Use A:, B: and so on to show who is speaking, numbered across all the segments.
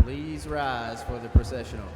A: Please rise for the processional.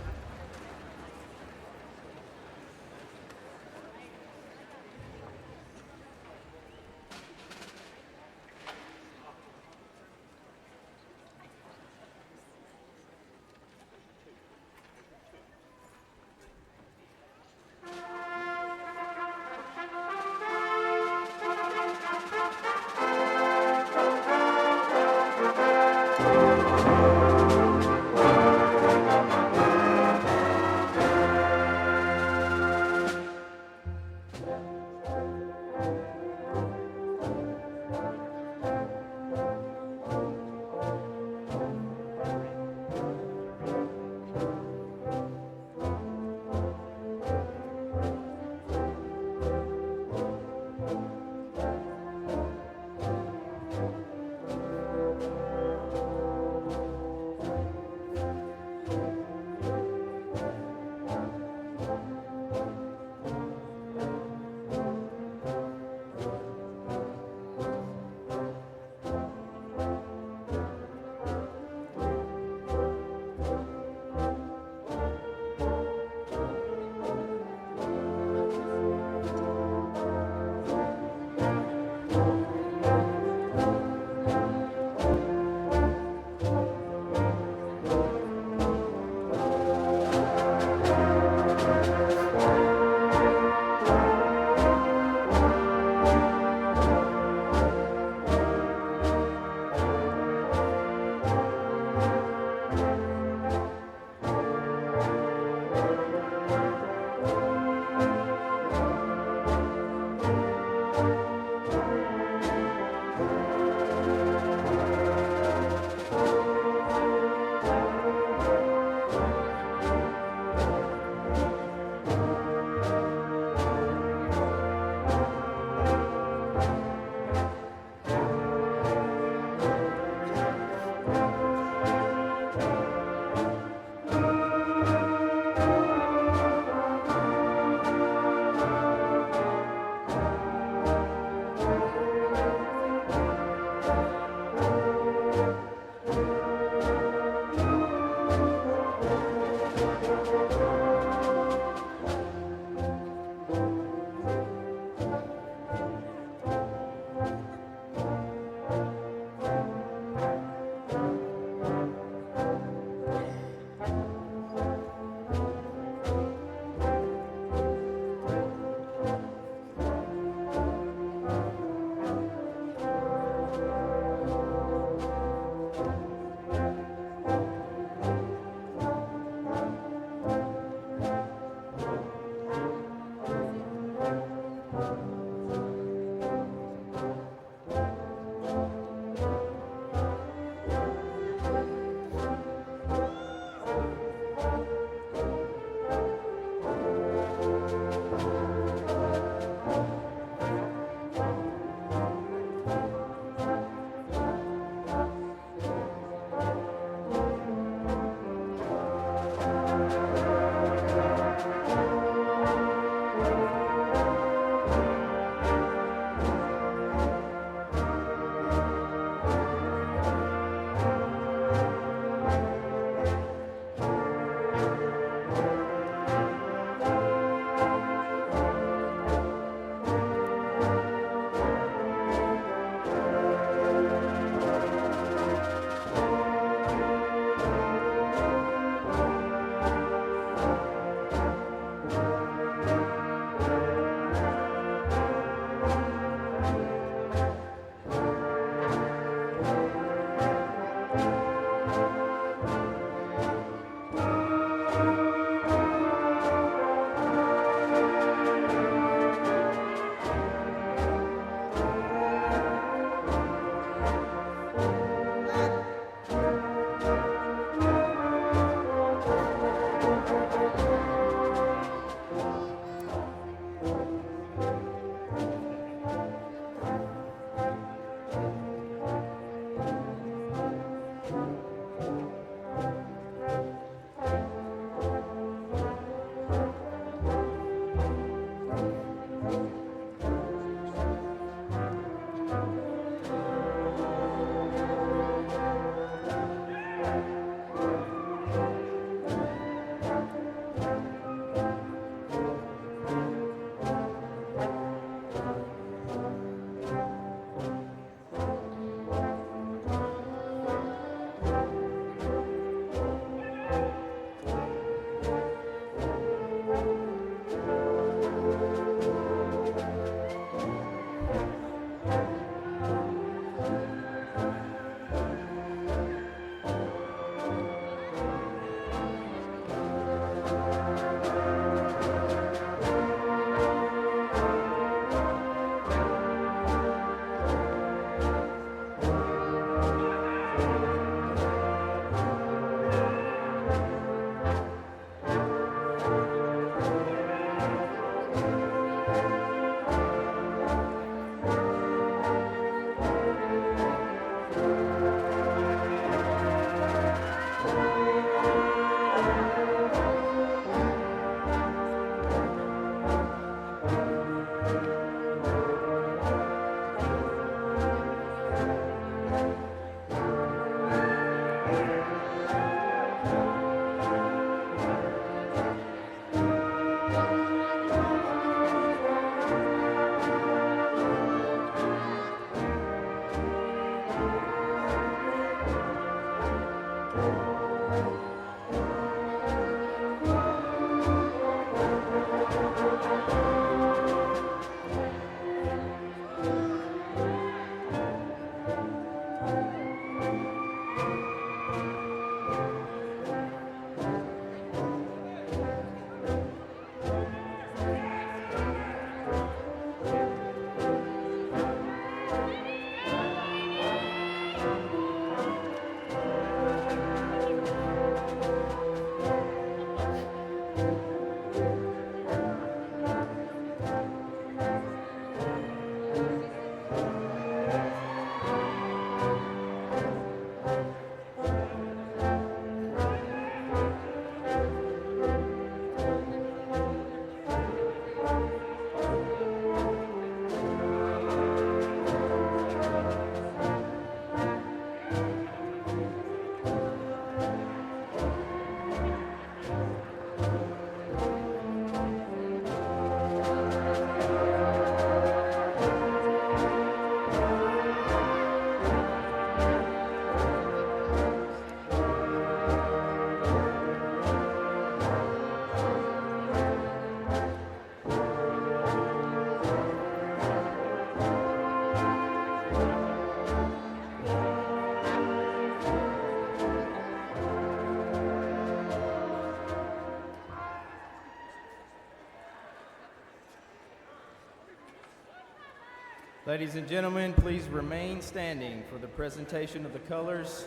A: Ladies and gentlemen, please remain standing for the presentation of the colors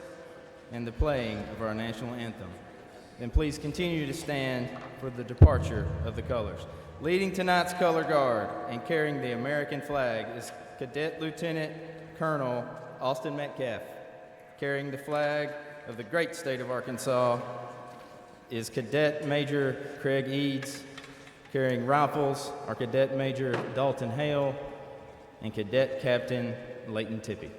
A: and the playing of our national anthem. Then please continue to stand for the departure of the colors. Leading tonight's color guard and carrying the American flag is Cadet Lieutenant Colonel Austin Metcalf. Carrying the flag of the great state of Arkansas is Cadet Major Craig Eads. Carrying rifles are Cadet Major Dalton Hale and Cadet Captain Leighton Tippie.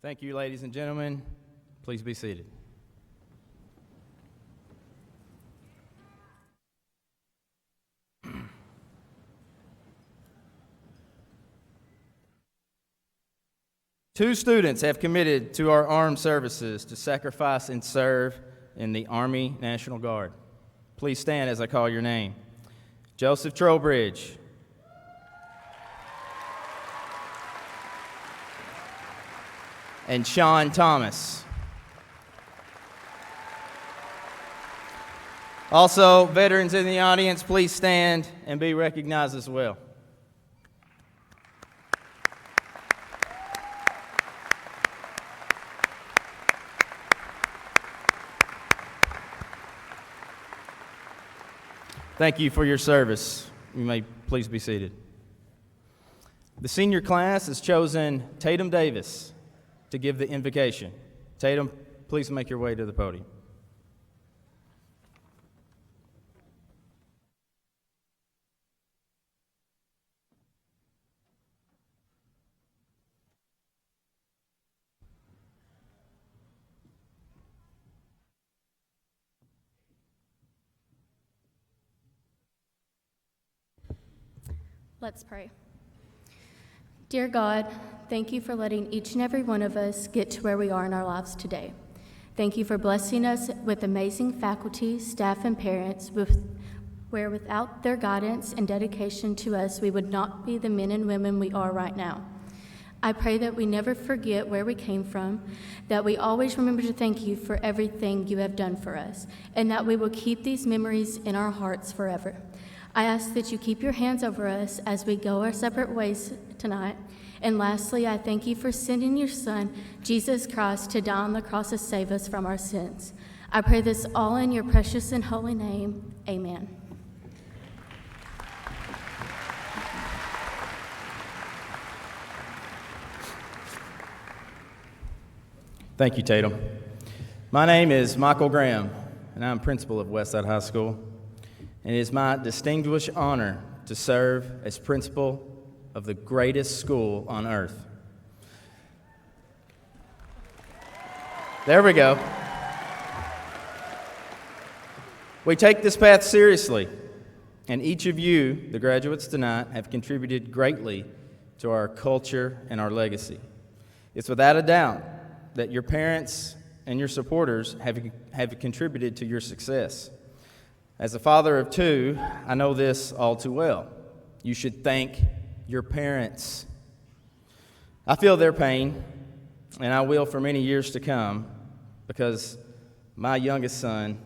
A: Thank you, ladies and gentlemen. Please be seated. Two students have committed to our armed services to sacrifice and serve in the Army National Guard. Please stand as I call your name. Joseph Trowbridge. And Sean Thomas. Also, veterans in the audience, please stand and be recognized as well. Thank you for your service. You may please be seated. The senior class has chosen Tatum Davis to give the invocation. Tatum, please make your way to the podium.
B: Let's pray. Dear God, thank you for letting each and every one of us get to where we are in our lives today. Thank you for blessing us with amazing faculty, staff, and parents where without their guidance and dedication to us, we would not be the men and women we are right now. I pray that we never forget where we came from, that we always remember to thank you for everything you have done for us, and that we will keep these memories in our hearts forever. I ask that you keep your hands over us as we go our separate ways tonight. And lastly, I thank you for sending your Son, Jesus Christ, to die on the cross to save us from our sins. I pray this all in your precious and holy name. Amen.
A: Thank you, Tatum. My name is Michael Graham, and I'm principal of Westside High School. And it is my distinguished honor to serve as principal of the greatest school on earth. There we go. We take this path seriously, and each of you, the graduates tonight, have contributed greatly to our culture and our legacy. It's without a doubt that your parents and your supporters have contributed to your success. As a father of two, I know this all too well. You should thank your parents. I feel their pain, and I will for many years to come, because my youngest son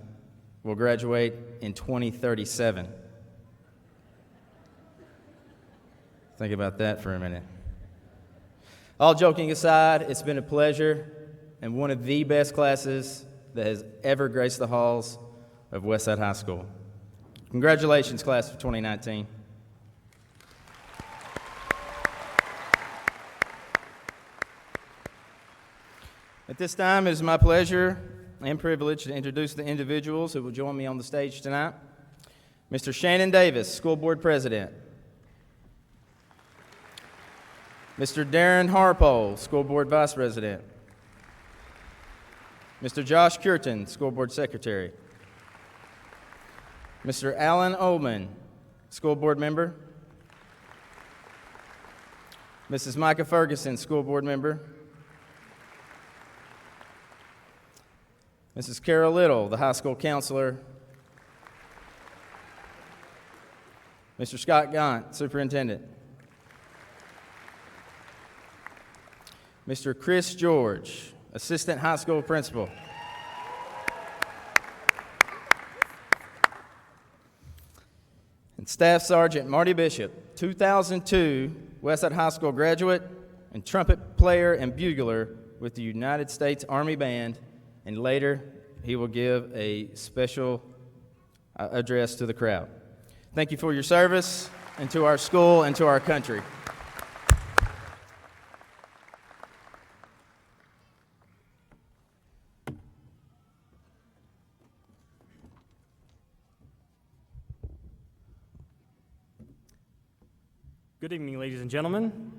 A: will graduate in 2037. Think about that for a minute. All joking aside, it's been a pleasure and one of the best classes that has ever graced the halls of Westside High School. Congratulations, class of 2019. At this time, it is my pleasure and privilege to introduce the individuals who will join me on the stage tonight. Mr. Shannon Davis, School Board President. Mr. Darren Harpole, School Board Vice President. Mr. Josh Curtin, School Board Secretary. Mr. Alan Ullman, School Board Member. Mrs. Micah Ferguson, School Board Member. Mrs. Carol Little, the high school counselor. Mr. Scott Gaunt, Superintendent. Mr. Chris George, Assistant High School Principal. And Staff Sergeant Marty Bishop, 2002 Westside High School graduate and trumpet player and bugler with the United States Army Band, and later he will give a special address to the crowd. Thank you for your service, and to our school and to our country.
C: Good evening, ladies and gentlemen,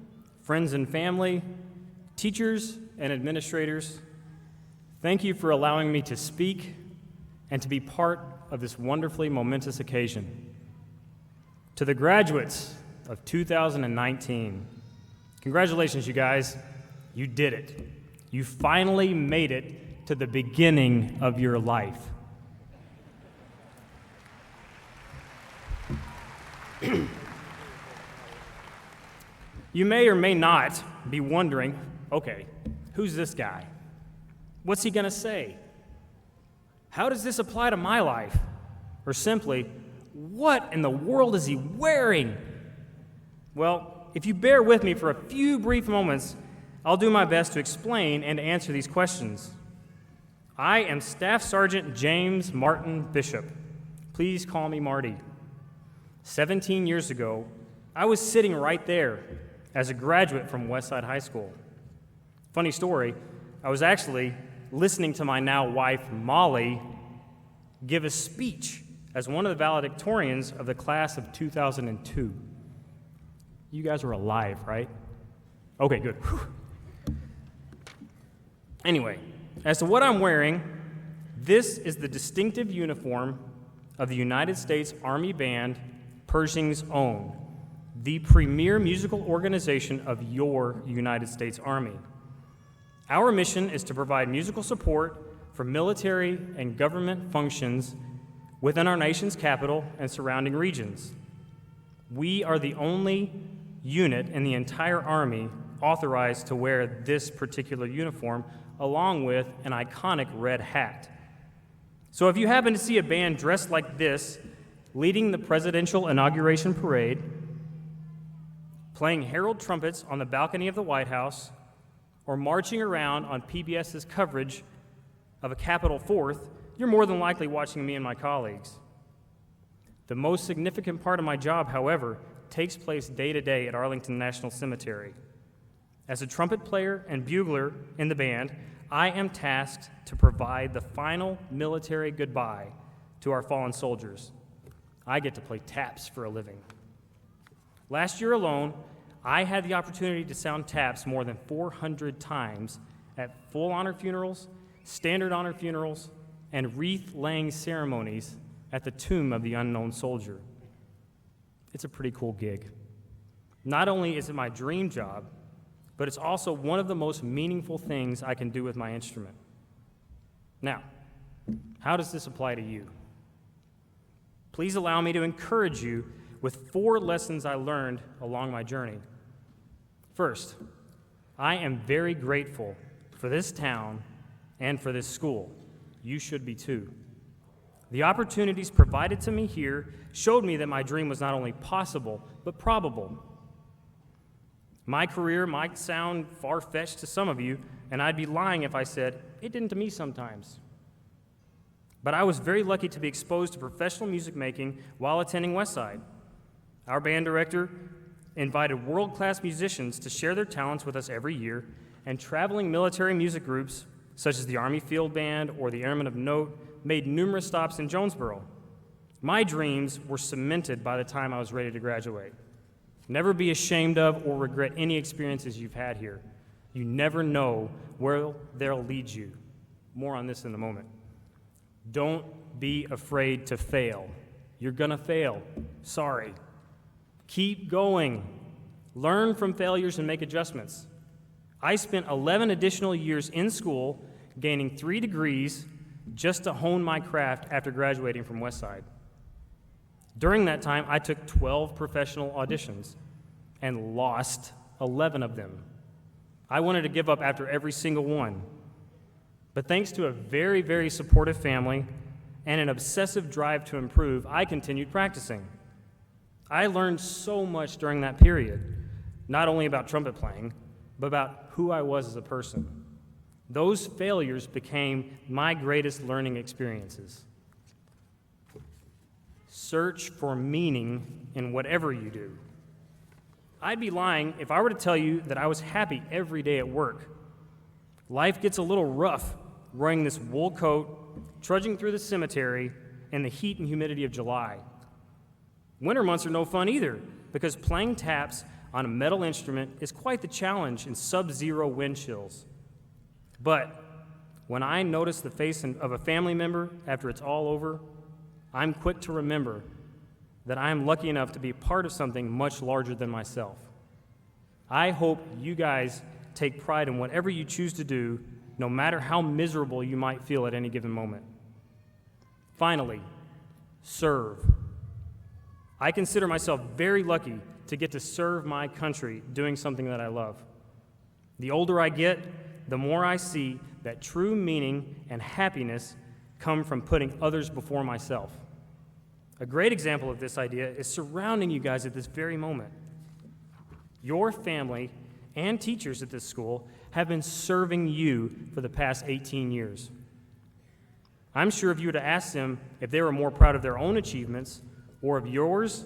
C: friends and family, teachers and administrators. Thank you for allowing me to speak and to be part of this wonderfully momentous occasion. To the graduates of 2019, congratulations, you guys. You did it. You finally made it to the beginning of your life. You may or may not be wondering, okay, who's this guy? What's he going to say? How does this apply to my life? Or simply, what in the world is he wearing? Well, if you bear with me for a few brief moments, I'll do my best to explain and answer these questions. I am Staff Sergeant James Martin Bishop. Please call me Marty. 17 years ago, I was sitting right there as a graduate from Westside High School. Funny story, I was actually listening to my now wife, Molly, give a speech as one of the valedictorians of the class of 2002. You guys were alive, right? Okay, good. Whew. Anyway, as to what I'm wearing, this is the distinctive uniform of the United States Army Band, Pershing's Own, the premier musical organization of your United States Army. Our mission is to provide musical support for military and government functions within our nation's capital and surrounding regions. We are the only unit in the entire Army authorized to wear this particular uniform, along with an iconic red hat. So if you happen to see a band dressed like this, leading the presidential inauguration parade, playing herald trumpets on the balcony of the White House, or marching around on PBS's coverage of a Capitol 4th, you're more than likely watching me and my colleagues. The most significant part of my job, however, takes place day to day at Arlington National Cemetery. As a trumpet player and bugler in the band, I am tasked to provide the final military goodbye to our fallen soldiers. I get to play taps for a living. Last year alone, I had the opportunity to sound taps more than 400 times at full honor funerals, standard honor funerals, and wreath-laying ceremonies at the tomb of the unknown soldier. It's a pretty cool gig. Not only is it my dream job, but it's also one of the most meaningful things I can do with my instrument. Now, how does this apply to you? Please allow me to encourage you with 4 lessons I learned along my journey. First, I am very grateful for this town and for this school. You should be too. The opportunities provided to me here showed me that my dream was not only possible, but probable. My career might sound far-fetched to some of you, and I'd be lying if I said it didn't to me sometimes. But I was very lucky to be exposed to professional music making while attending Westside. Our band director invited world-class musicians to share their talents with us every year, and traveling military music groups, such as the Army Field Band or the Airmen of Note, made numerous stops in Jonesboro. My dreams were cemented by the time I was ready to graduate. Never be ashamed of or regret any experiences you've had here. You never know where they'll lead you. More on this in a moment. Don't be afraid to fail. You're gonna fail. Sorry. Keep going. Learn from failures and make adjustments. I spent 11 additional years in school, gaining 3 degrees just to hone my craft after graduating from Westside. During that time, I took 12 professional auditions and lost 11 of them. I wanted to give up after every single one. But thanks to a very, very supportive family and an obsessive drive to improve, I continued practicing. I learned so much during that period, not only about trumpet playing, but about who I was as a person. Those failures became my greatest learning experiences. Search for meaning in whatever you do. I'd be lying if I were to tell you that I was happy every day at work. Life gets a little rough wearing this wool coat, trudging through the cemetery in the heat and humidity of July. Winter months are no fun either, because playing taps on a metal instrument is quite the challenge in sub-zero wind chills. But when I notice the face of a family member after it's all over, I'm quick to remember that I am lucky enough to be part of something much larger than myself. I hope you guys take pride in whatever you choose to do, no matter how miserable you might feel at any given moment. Finally, serve. I consider myself very lucky to get to serve my country doing something that I love. The older I get, the more I see that true meaning and happiness come from putting others before myself. A great example of this idea is surrounding you guys at this very moment. Your family and teachers at this school have been serving you for the past 18 years. I'm sure if you were to ask them if they were more proud of their own achievements or of yours,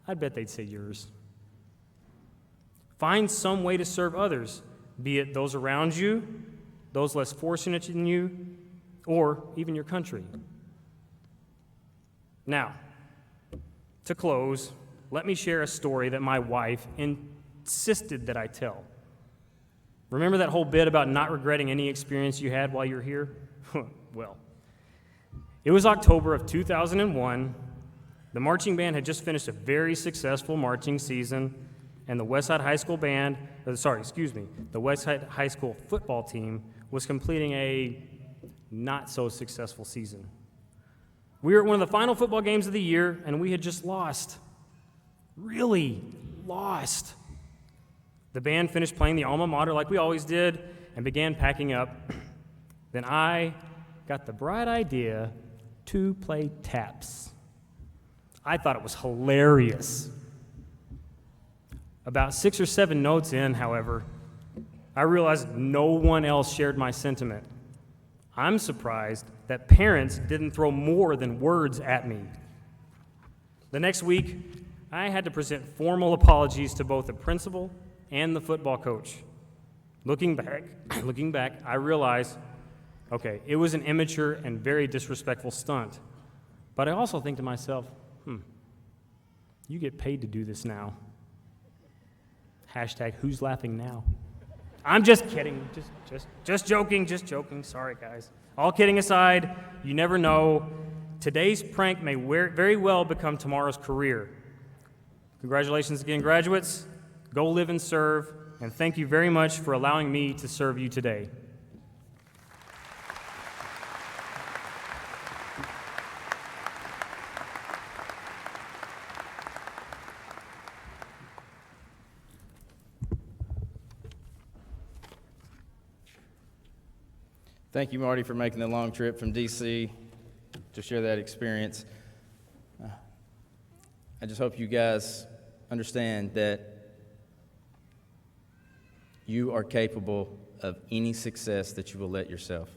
C: I'd bet they'd say yours. Find some way to serve others, be it those around you, those less fortunate than you, or even your country. Now, to close, let me share a story that my wife insisted that I tell. Remember that whole bit about not regretting any experience you had while you're here? Well, it was October of 2001. The marching band had just finished a very successful marching season, and the Westside High School the Westside High School football team was completing a not-so-successful season. We were at one of the final football games of the year, and we had just lost. Really lost. The band finished playing the Alma Mater like we always did and began packing up. Then I got the bright idea to play taps. I thought it was hilarious. About 6 or 7 notes in, however, I realized no one else shared my sentiment. I'm surprised that parents didn't throw more than words at me. The next week, I had to present formal apologies to both the principal and the football coach. Looking back, I realized, okay, it was an immature and very disrespectful stunt. But I also think to myself, you get paid to do this now. Hashtag who's laughing now? I'm just kidding, just joking, sorry guys. All kidding aside, you never know. Today's prank may very well become tomorrow's career. Congratulations again, graduates. Go live and serve, and thank you very much for allowing me to serve you today.
A: Thank you, Marty, for making the long trip from D.C. to share that experience. I just hope you guys understand that you are capable of any success that you will let yourself.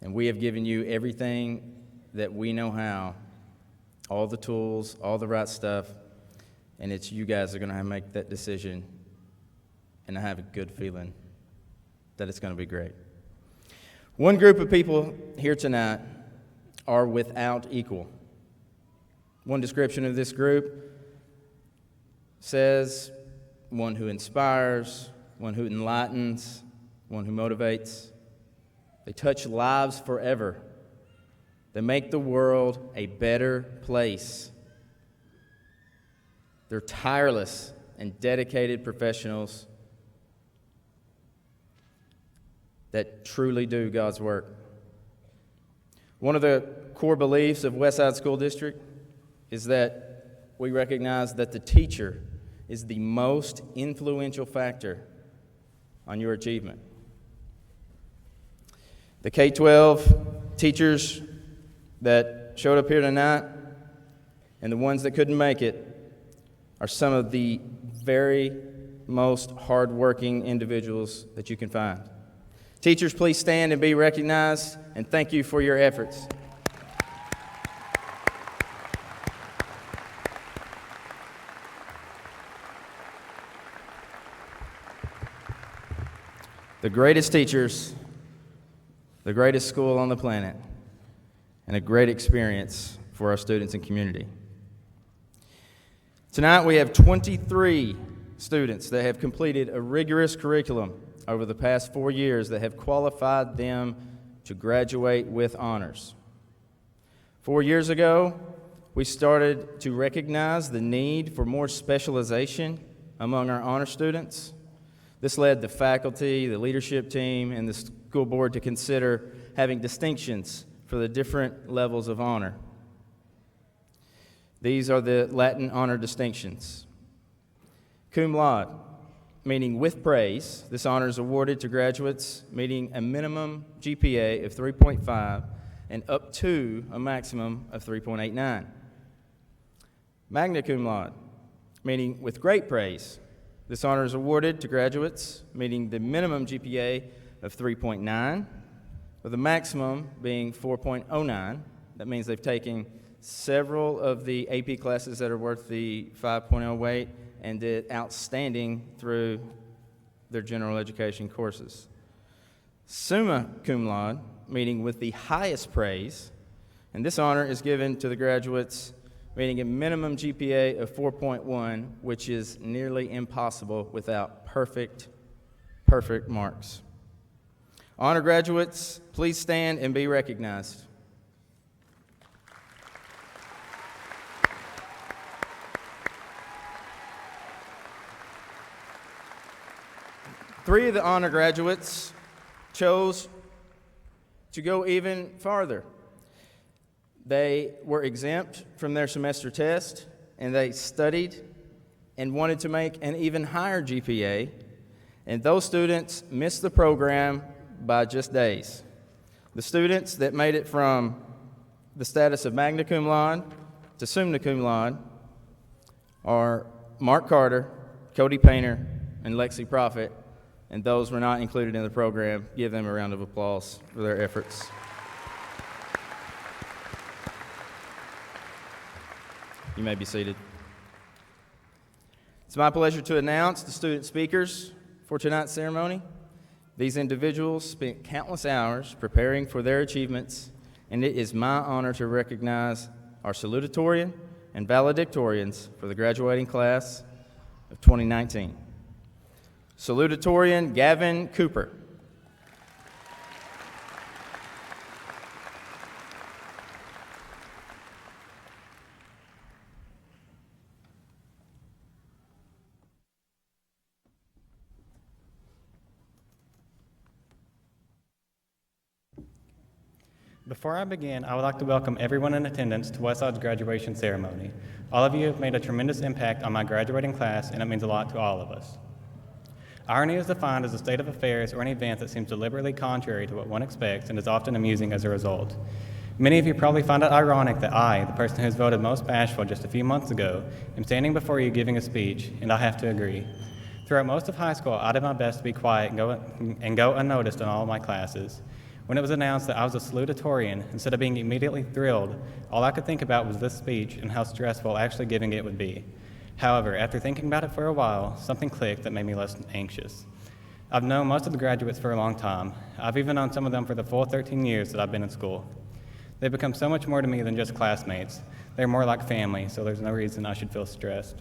A: And we have given you everything that we know how, all the tools, all the right stuff, and it's you guys that are going to make that decision, and I have a good feeling that it's going to be great. One group of people here tonight are without equal. One description of this group says one who inspires, one who enlightens, one who motivates. They touch lives forever. They make the world a better place. They're tireless and dedicated professionals that truly do God's work. One of the core beliefs of Westside School District is that we recognize that the teacher is the most influential factor on your achievement. The K-12 teachers that showed up here tonight and the ones that couldn't make it are some of the very most hardworking individuals that you can find. Teachers, please stand and be recognized, and thank you for your efforts. The greatest teachers, the greatest school on the planet, and a great experience for our students and community. Tonight we have 23 students that have completed a rigorous curriculum over the past 4 years that have qualified them to graduate with honors. 4 years ago, we started to recognize the need for more specialization among our honor students. This led the faculty, the leadership team, and the school board to consider having distinctions for the different levels of honor. These are the Latin honor distinctions. Cum laude, meaning with praise. This honor is awarded to graduates meeting a minimum GPA of 3.5 and up to a maximum of 3.89. Magna cum laude, meaning with great praise. This honor is awarded to graduates meeting the minimum GPA of 3.9, with the maximum being 4.09. That means they've taken several of the AP classes that are worth the 5.0 weight and did outstanding through their general education courses. Summa cum laude, meaning with the highest praise, and this honor is given to the graduates meaning a minimum GPA of 4.1, which is nearly impossible without perfect marks. Honor graduates, please stand and be recognized. Three of the honor graduates chose to go even farther. They were exempt from their semester test, and they studied and wanted to make an even higher GPA, and those students missed the program by just days. The students that made it from the status of magna cum laude to summa cum laude are Mark Carter, Cody Painter, and Lexi Prophet, and those were not included in the program. Give them a round of applause for their efforts. You may be seated. It's my pleasure to announce the student speakers for tonight's ceremony. These individuals spent countless hours preparing for their achievements, and it is my honor to recognize our salutatorian and valedictorians for the graduating class of 2019. Salutatorian Gavin Cooper.
D: Before I begin, I would like to welcome everyone in attendance to Westside's graduation ceremony. All of you have made a tremendous impact on my graduating class, and it means a lot to all of us. Irony is defined as a state of affairs or an event that seems deliberately contrary to what one expects and is often amusing as a result. Many of you probably find it ironic that I, the person who was voted most bashful just a few months ago, am standing before you giving a speech, and I have to agree. Throughout most of high school, I did my best to be quiet and go unnoticed in all of my classes. When it was announced that I was a salutatorian, instead of being immediately thrilled, all I could think about was this speech and how stressful actually giving it would be. However, after thinking about it for a while, something clicked that made me less anxious. I've known most of the graduates for a long time. I've even known some of them for the full 13 years that I've been in school. They've become so much more to me than just classmates. They're more like family, so there's no reason I should feel stressed.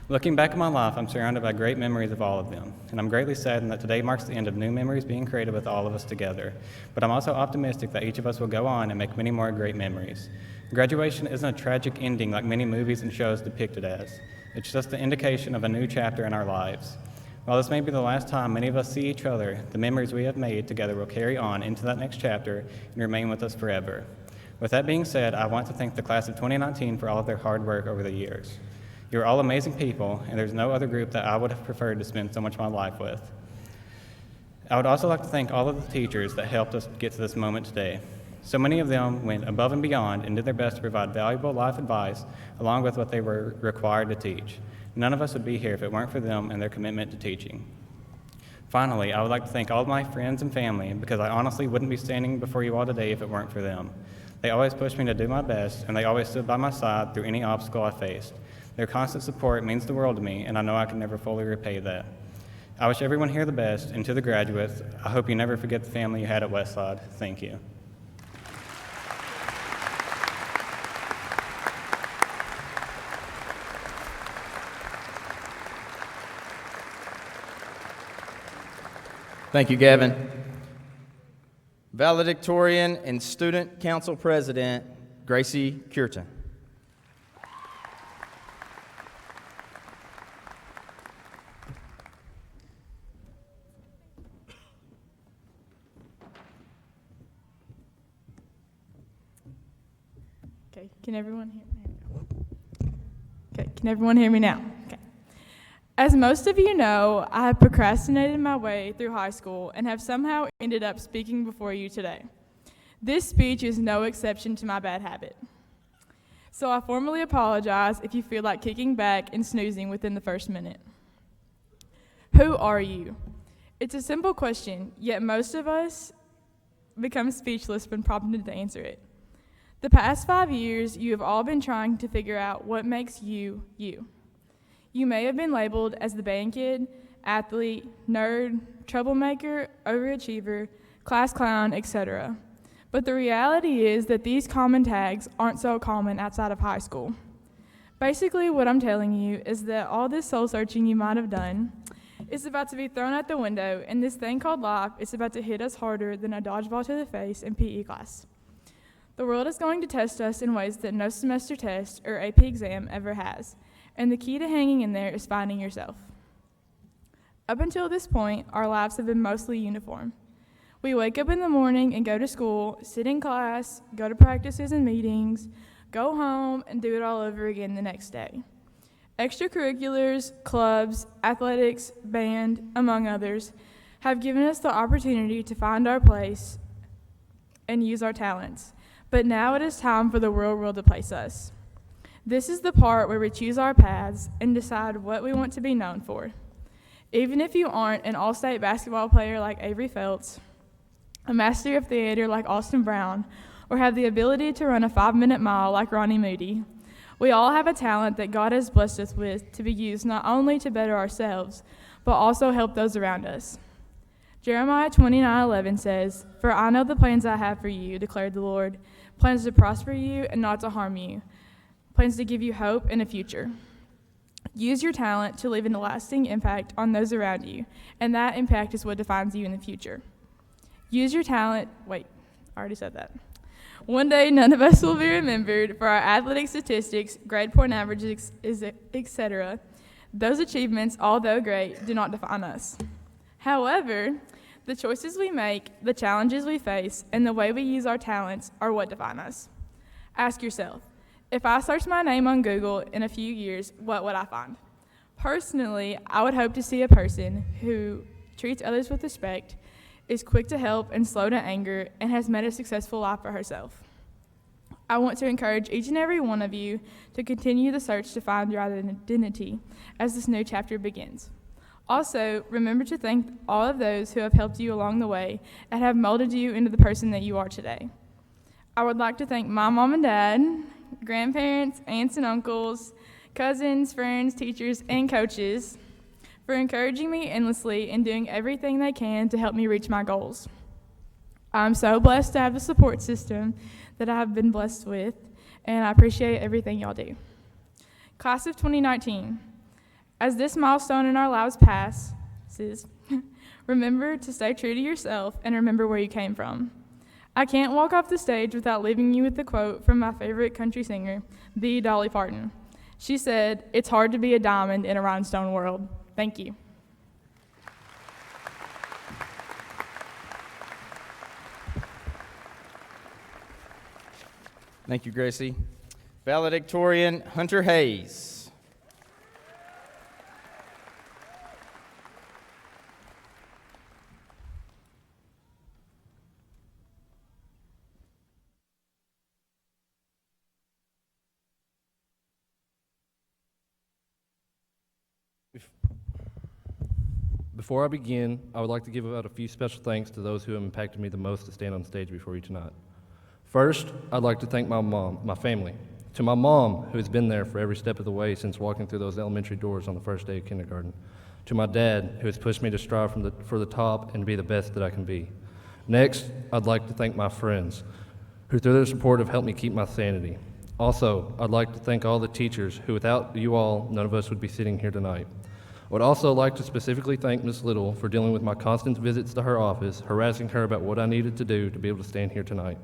D: Looking back at my life, I'm surrounded by great memories of all of them, and I'm greatly saddened that today marks the end of new memories being created with all of us together. But I'm also optimistic that each of us will go on and make many more great memories. Graduation isn't a tragic ending like many movies and shows depict it as. It's just the indication of a new chapter in our lives. While this may be the last time many of us see each other, the memories we have made together will carry on into that next chapter and remain with us forever. With that being said, I want to thank the class of 2019 for all of their hard work over the years. You're all amazing people, and there's no other group that I would have preferred to spend so much of my life with. I would also like to thank all of the teachers that helped us get to this moment today. So many of them went above and beyond and did their best to provide valuable life advice along with what they were required to teach. None of us would be here if it weren't for them and their commitment to teaching. Finally, I would like to thank all of my friends and family because I honestly wouldn't be standing before you all today if it weren't for them. They always pushed me to do my best, and they always stood by my side through any obstacle I faced. Their constant support means the world to me, and I know I can never fully repay that. I wish everyone here the best, and to the graduates, I hope you never forget the family you had at Westside. Thank you.
A: Thank you, Gavin. Valedictorian and Student Council President, Gracie Cureton.
E: Okay, can everyone hear me? Okay, can everyone hear me now? Okay. As most of you know, I have procrastinated my way through high school and have somehow ended up speaking before you today. This speech is no exception to my bad habit. So I formally apologize if you feel like kicking back and snoozing within the first minute. Who are you? It's a simple question, yet most of us become speechless when prompted to answer it. The past 5 years, you have all been trying to figure out what makes you, you. You may have been labeled as the band kid, athlete, nerd, troublemaker, overachiever, class clown, etc. But the reality is that these common tags aren't so common outside of high school. Basically, what I'm telling you is that all this soul searching you might have done is about to be thrown out the window, and this thing called life is about to hit us harder than a dodgeball to the face in PE class. The world is going to test us in ways that no semester test or AP exam ever has, and the key to hanging in there is finding yourself. Up until this point, our lives have been mostly uniform. We wake up in the morning and go to school, sit in class, go to practices and meetings, go home, and do it all over again the next day. Extracurriculars, clubs, athletics, band, among others, have given us the opportunity to find our place and use our talents. But now it is time for the real world to place us. This is the part where we choose our paths and decide what we want to be known for. Even if you aren't an all-state basketball player like Avery Felts, a master of theater like Austin Brown, or have the ability to run a 5-minute mile like Ronnie Moody, we all have a talent that God has blessed us with to be used not only to better ourselves, but also help those around us. Jeremiah 29:11 says, "For I know the plans I have for you, declared the Lord, plans to prosper you and not to harm you, plans to give you hope and a future." Use your talent to leave a lasting impact on those around you, and that impact is what defines you in the future. Use your talent, I already said that. One day, none of us will be remembered for our athletic statistics, grade point averages, etc. Those achievements, although great, do not define us. However, the choices we make, the challenges we face, and the way we use our talents are what define us. Ask yourself, if I search my name on Google in a few years, what would I find? Personally, I would hope to see a person who treats others with respect, is quick to help and slow to anger, and has made a successful life for herself. I want to encourage each and every one of you to continue the search to find your identity as this new chapter begins. Also, remember to thank all of those who have helped you along the way and have molded you into the person that you are today. I would like to thank my mom and dad, grandparents, aunts and uncles, cousins, friends, teachers, and coaches for encouraging me endlessly and doing everything they can to help me reach my goals. I'm so blessed to have the support system that I have been blessed with, and I appreciate everything y'all do. Class of 2019, as this milestone in our lives passes, remember to stay true to yourself and remember where you came from. I can't walk off the stage without leaving you with the quote from my favorite country singer, the Dolly Parton. She said, "It's hard to be a diamond in a rhinestone world." Thank you.
A: Thank you, Gracie. Valedictorian Hunter Hayes.
F: Before I begin, I would like to give out a few special thanks to those who have impacted me the most to stand on stage before you tonight. First, I'd like to thank my mom, my family. To my mom, who has been there for every step of the way since walking through those elementary doors on the first day of kindergarten. To my dad, who has pushed me to strive for the top and be the best that I can be. Next, I'd like to thank my friends, who through their support have helped me keep my sanity. Also, I'd like to thank all the teachers, who without you all, none of us would be sitting here tonight. I would also like to specifically thank Ms. Little for dealing with my constant visits to her office, harassing her about what I needed to do to be able to stand here tonight.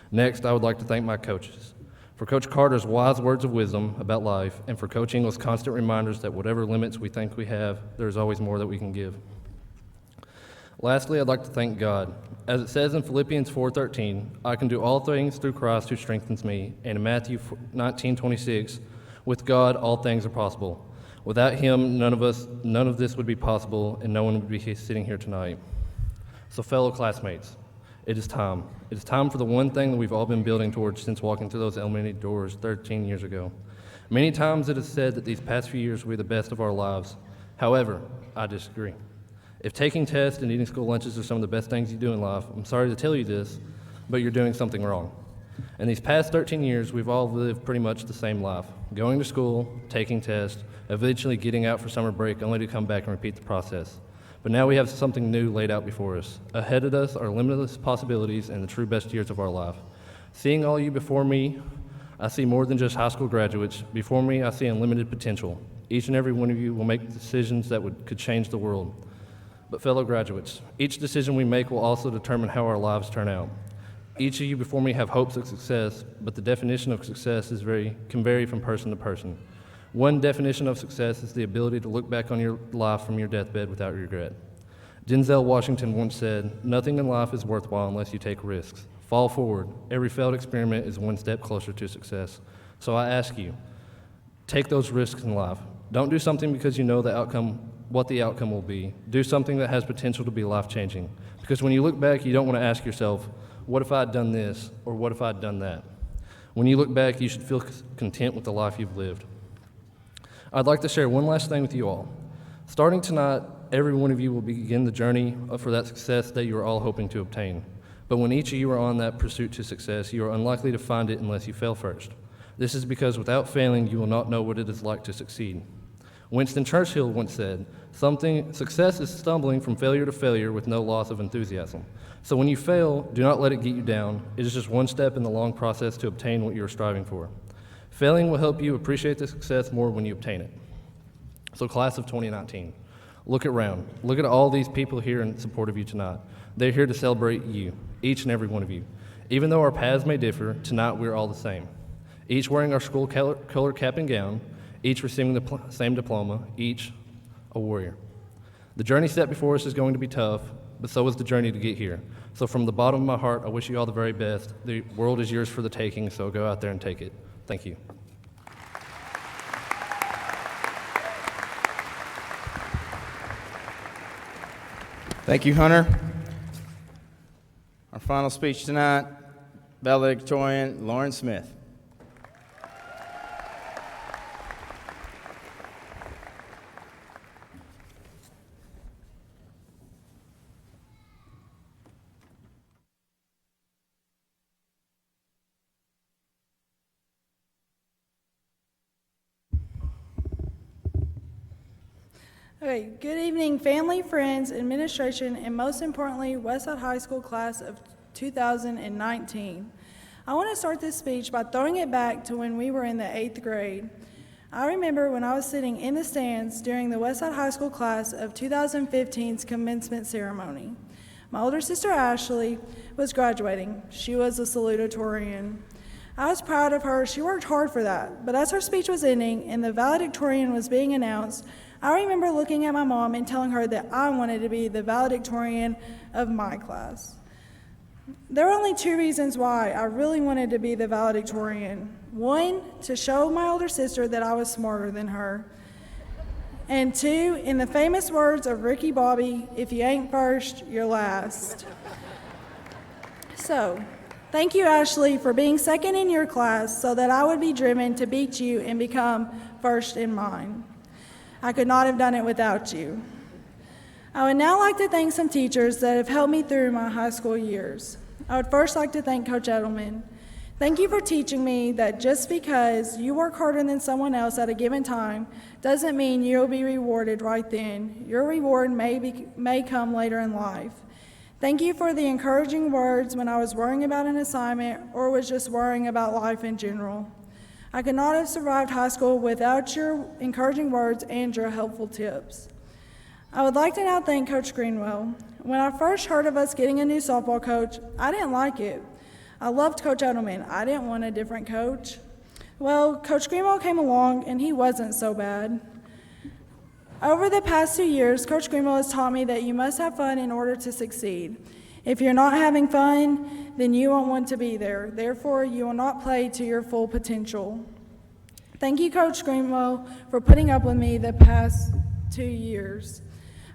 F: Next, I would like to thank my coaches. For Coach Carter's wise words of wisdom about life, and for Coach Ingles' constant reminders that whatever limits we think we have, there's always more that we can give. Lastly, I'd like to thank God. As it says in Philippians 4:13, I can do all things through Christ who strengthens me, and in Matthew 19:26, with God all things are possible. Without him, none of this would be possible, and no one would be sitting here tonight. So fellow classmates, it is time. It is time for the one thing that we've all been building towards since walking through those elementary doors 13 years ago. Many times it is said that these past few years will be the best of our lives. However, I disagree. If taking tests and eating school lunches are some of the best things you do in life, I'm sorry to tell you this, but you're doing something wrong. In these past 13 years, we've all lived pretty much the same life, going to school, taking tests, eventually getting out for summer break only to come back and repeat the process. But now we have something new laid out before us. Ahead of us are limitless possibilities and the true best years of our life. Seeing all you before me, I see more than just high school graduates. Before me, I see unlimited potential. Each and every one of you will make decisions that could change the world. But fellow graduates, each decision we make will also determine how our lives turn out. Each of you before me have hopes of success, but the definition of success can vary from person to person. One definition of success is the ability to look back on your life from your deathbed without regret. Denzel Washington once said, "Nothing in life is worthwhile unless you take risks. Fall forward. Every failed experiment is one step closer to success." So I ask you, take those risks in life. Don't do something because you know what the outcome will be. Do something that has potential to be life-changing. Because when you look back, you don't want to ask yourself, what if I had done this, or what if I had done that? When you look back, you should feel content with the life you've lived. I'd like to share one last thing with you all. Starting tonight, every one of you will begin the journey for that success that you are all hoping to obtain. But when each of you are on that pursuit to success, you are unlikely to find it unless you fail first. This is because without failing, you will not know what it is like to succeed. Winston Churchill once said, "Success is stumbling from failure to failure with no loss of enthusiasm." So when you fail, do not let it get you down. It is just one step in the long process to obtain what you are striving for. Failing will help you appreciate the success more when you obtain it. So class of 2019, look around. Look at all these people here in support of you tonight. They're here to celebrate you, each and every one of you. Even though our paths may differ, tonight we're all the same. Each wearing our school color cap and gown, each receiving the same diploma, each a warrior. The journey set before us is going to be tough, but so is the journey to get here. So from the bottom of my heart, I wish you all the very best. The world is yours for the taking, so go out there and take it. Thank you.
A: Thank you, Hunter. Our final speech tonight, Valedictorian Lauren Smith.
G: Okay, good evening, family, friends, administration, and most importantly, Westside High School class of 2019. I want to start this speech by throwing it back to when we were in the 8th grade. I remember when I was sitting in the stands during the Westside High School class of 2015's commencement ceremony. My older sister Ashley was graduating. She was a salutatorian. I was proud of her. She worked hard for that. But as her speech was ending and the valedictorian was being announced, I remember looking at my mom and telling her that I wanted to be the valedictorian of my class. There were only 2 reasons why I really wanted to be the valedictorian. 1, to show my older sister that I was smarter than her. And 2, in the famous words of Ricky Bobby, if you ain't first, you're last. So, thank you, Ashley, for being second in your class so that I would be driven to beat you and become first in mine. I could not have done it without you. I would now like to thank some teachers that have helped me through my high school years. I would first like to thank Coach Edelman. Thank you for teaching me that just because you work harder than someone else at a given time doesn't mean you'll be rewarded right then. Your reward may come later in life. Thank you for the encouraging words when I was worrying about an assignment or was just worrying about life in general. I could not have survived high school without your encouraging words and your helpful tips. I would like to now thank Coach Greenwell. When I first heard of us getting a new softball coach, I didn't like it. I loved Coach Edelman. I didn't want a different coach. Well, Coach Greenwell came along, and he wasn't so bad. Over the past 2 years, Coach Greenwell has taught me that you must have fun in order to succeed. If you're not having fun, then you won't want to be there. Therefore, you will not play to your full potential. Thank you, Coach Greenwell, for putting up with me the past 2 years.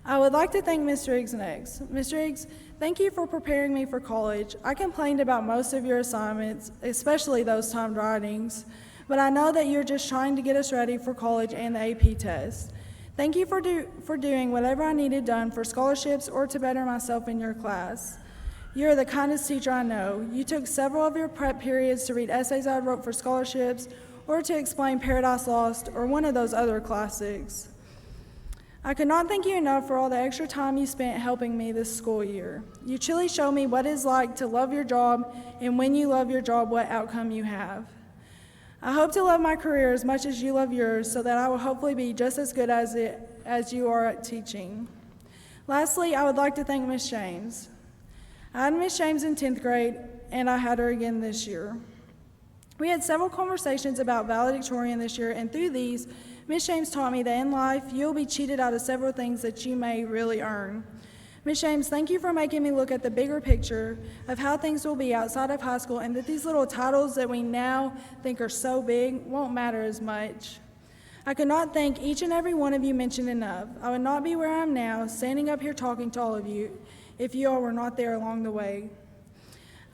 G: I would like to thank Mr. Iggs next. Mr. Iggs, thank you for preparing me for college. I complained about most of your assignments, especially those timed writings, but I know that you're just trying to get us ready for college and the AP test. Thank you for doing whatever I needed done for scholarships or to better myself in your class. You're the kindest teacher I know. You took several of your prep periods to read essays I wrote for scholarships or to explain Paradise Lost or one of those other classics. I could not thank you enough for all the extra time you spent helping me this school year. You truly showed me what it's like to love your job, and when you love your job, what outcome you have. I hope to love my career as much as you love yours so that I will hopefully be just as good as you are at teaching. Lastly, I would like to thank Miss James. I had Miss James in 10th grade, and I had her again this year. We had several conversations about valedictorian this year, and through these, Miss James taught me that in life, you'll be cheated out of several things that you may really earn. Miss James, thank you for making me look at the bigger picture of how things will be outside of high school and that these little titles that we now think are so big won't matter as much. I could not thank each and every one of you mentioned enough. I would not be where I am now, standing up here talking to all of you, if you all were not there along the way.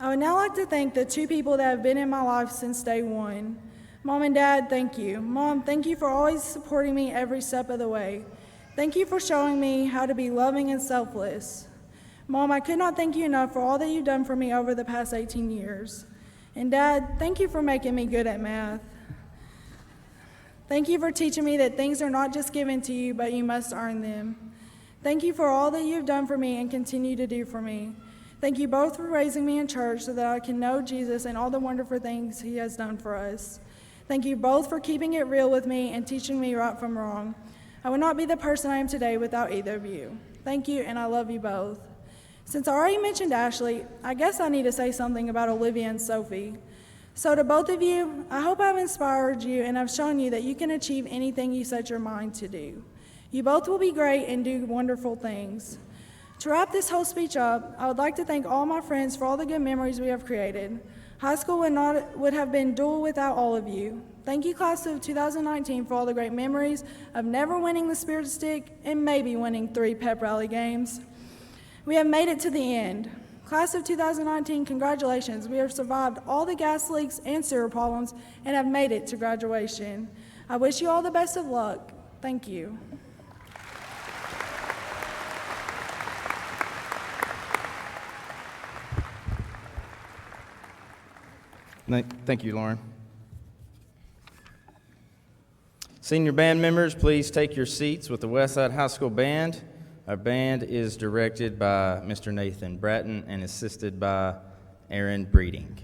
G: I would now like to thank the 2 people that have been in my life since day one. Mom and Dad, thank you. Mom, thank you for always supporting me every step of the way. Thank you for showing me how to be loving and selfless. Mom, I could not thank you enough for all that you've done for me over the past 18 years. And Dad, thank you for making me good at math. Thank you for teaching me that things are not just given to you, but you must earn them. Thank you for all that you've done for me and continue to do for me. Thank you both for raising me in church so that I can know Jesus and all the wonderful things he has done for us. Thank you both for keeping it real with me and teaching me right from wrong. I would not be the person I am today without either of you. Thank you, and I love you both. Since I already mentioned Ashley, I guess I need to say something about Olivia and Sophie. So to both of you, I hope I've inspired you and I've shown you that you can achieve anything you set your mind to do. You both will be great and do wonderful things. To wrap this whole speech up, I would like to thank all my friends for all the good memories we have created. High school would have been dull without all of you. Thank you, class of 2019, for all the great memories of never winning the Spirit Stick and maybe winning 3 pep rally games. We have made it to the end. Class of 2019, congratulations. We have survived all the gas leaks and sewer problems and have made it to graduation. I wish you all the best of luck. Thank you.
A: Thank you, Lauren. Senior band members, please take your seats with the Westside High School Band. Our band is directed by Mr. Nathan Bratton and assisted by Aaron Breeding.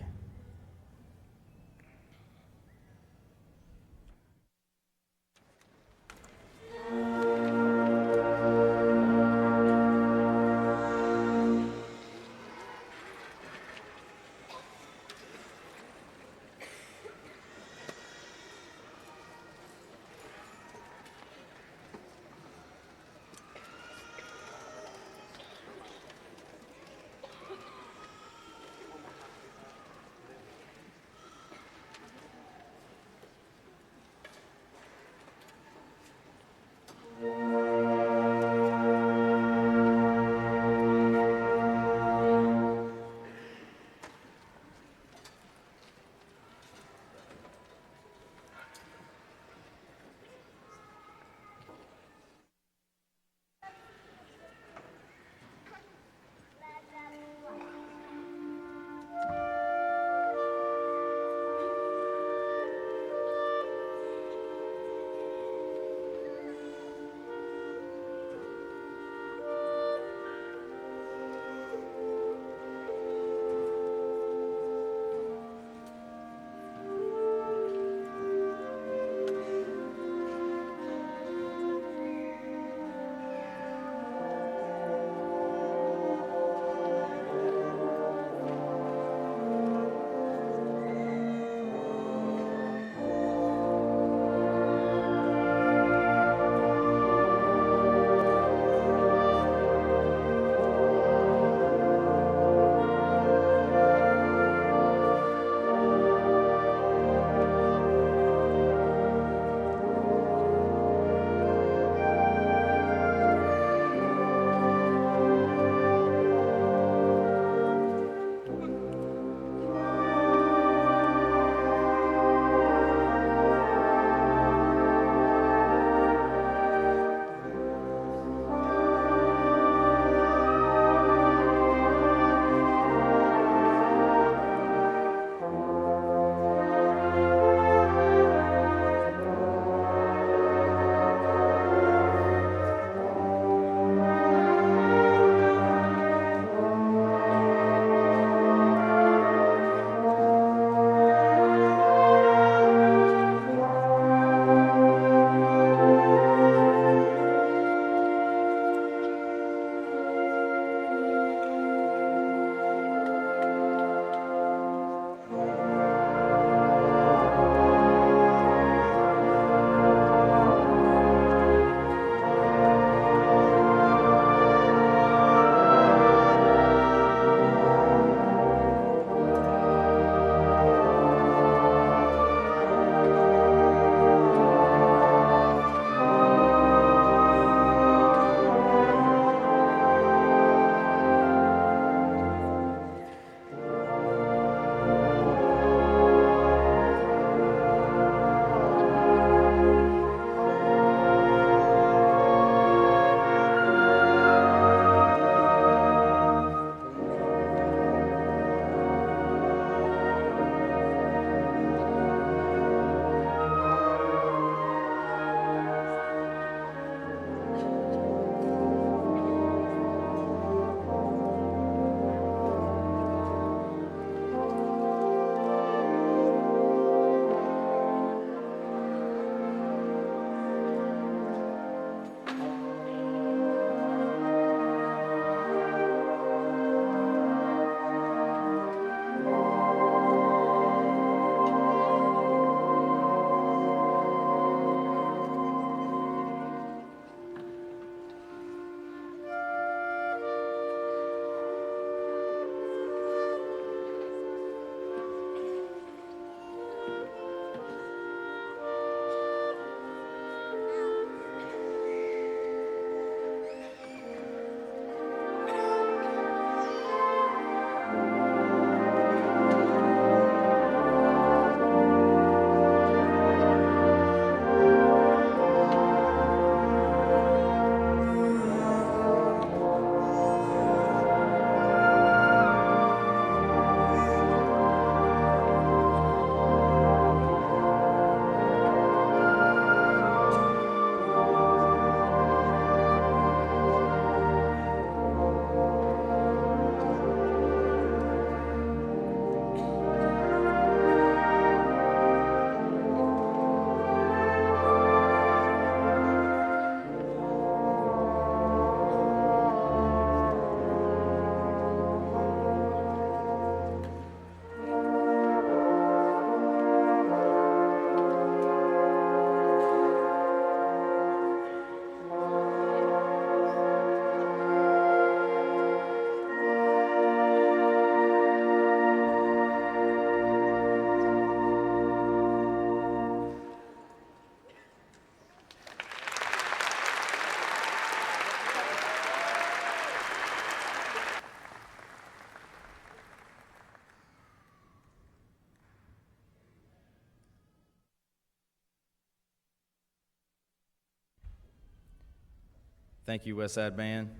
A: Thank you, Westside Band.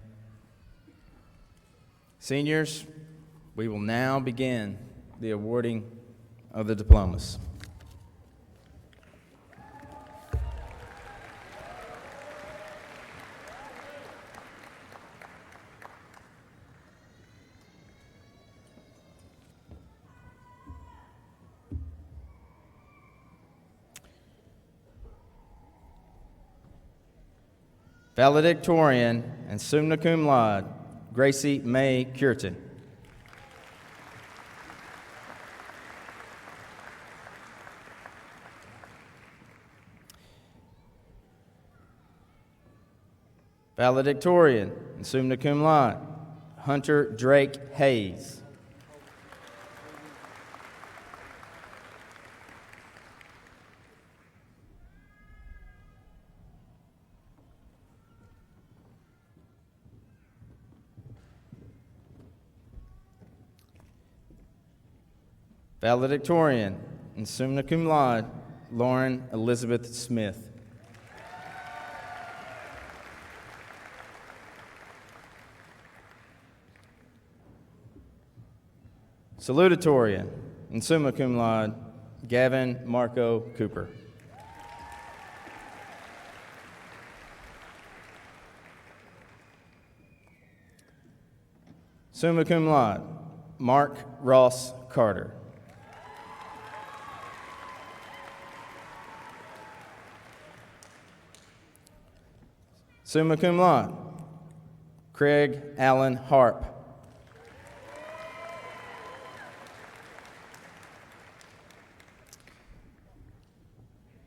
A: Seniors, we will now begin the awarding of the diplomas. Valedictorian and summa cum laude, Gracie Mae Cureton. Valedictorian and summa cum laude, Hunter Drake Hayes. Valedictorian and summa cum laude, Lauren Elizabeth Smith. Salutatorian and summa cum laude, Gavin Marco Cooper. Summa cum laude, Mark Ross Carter. Summa cum laude, Craig Allen Harp.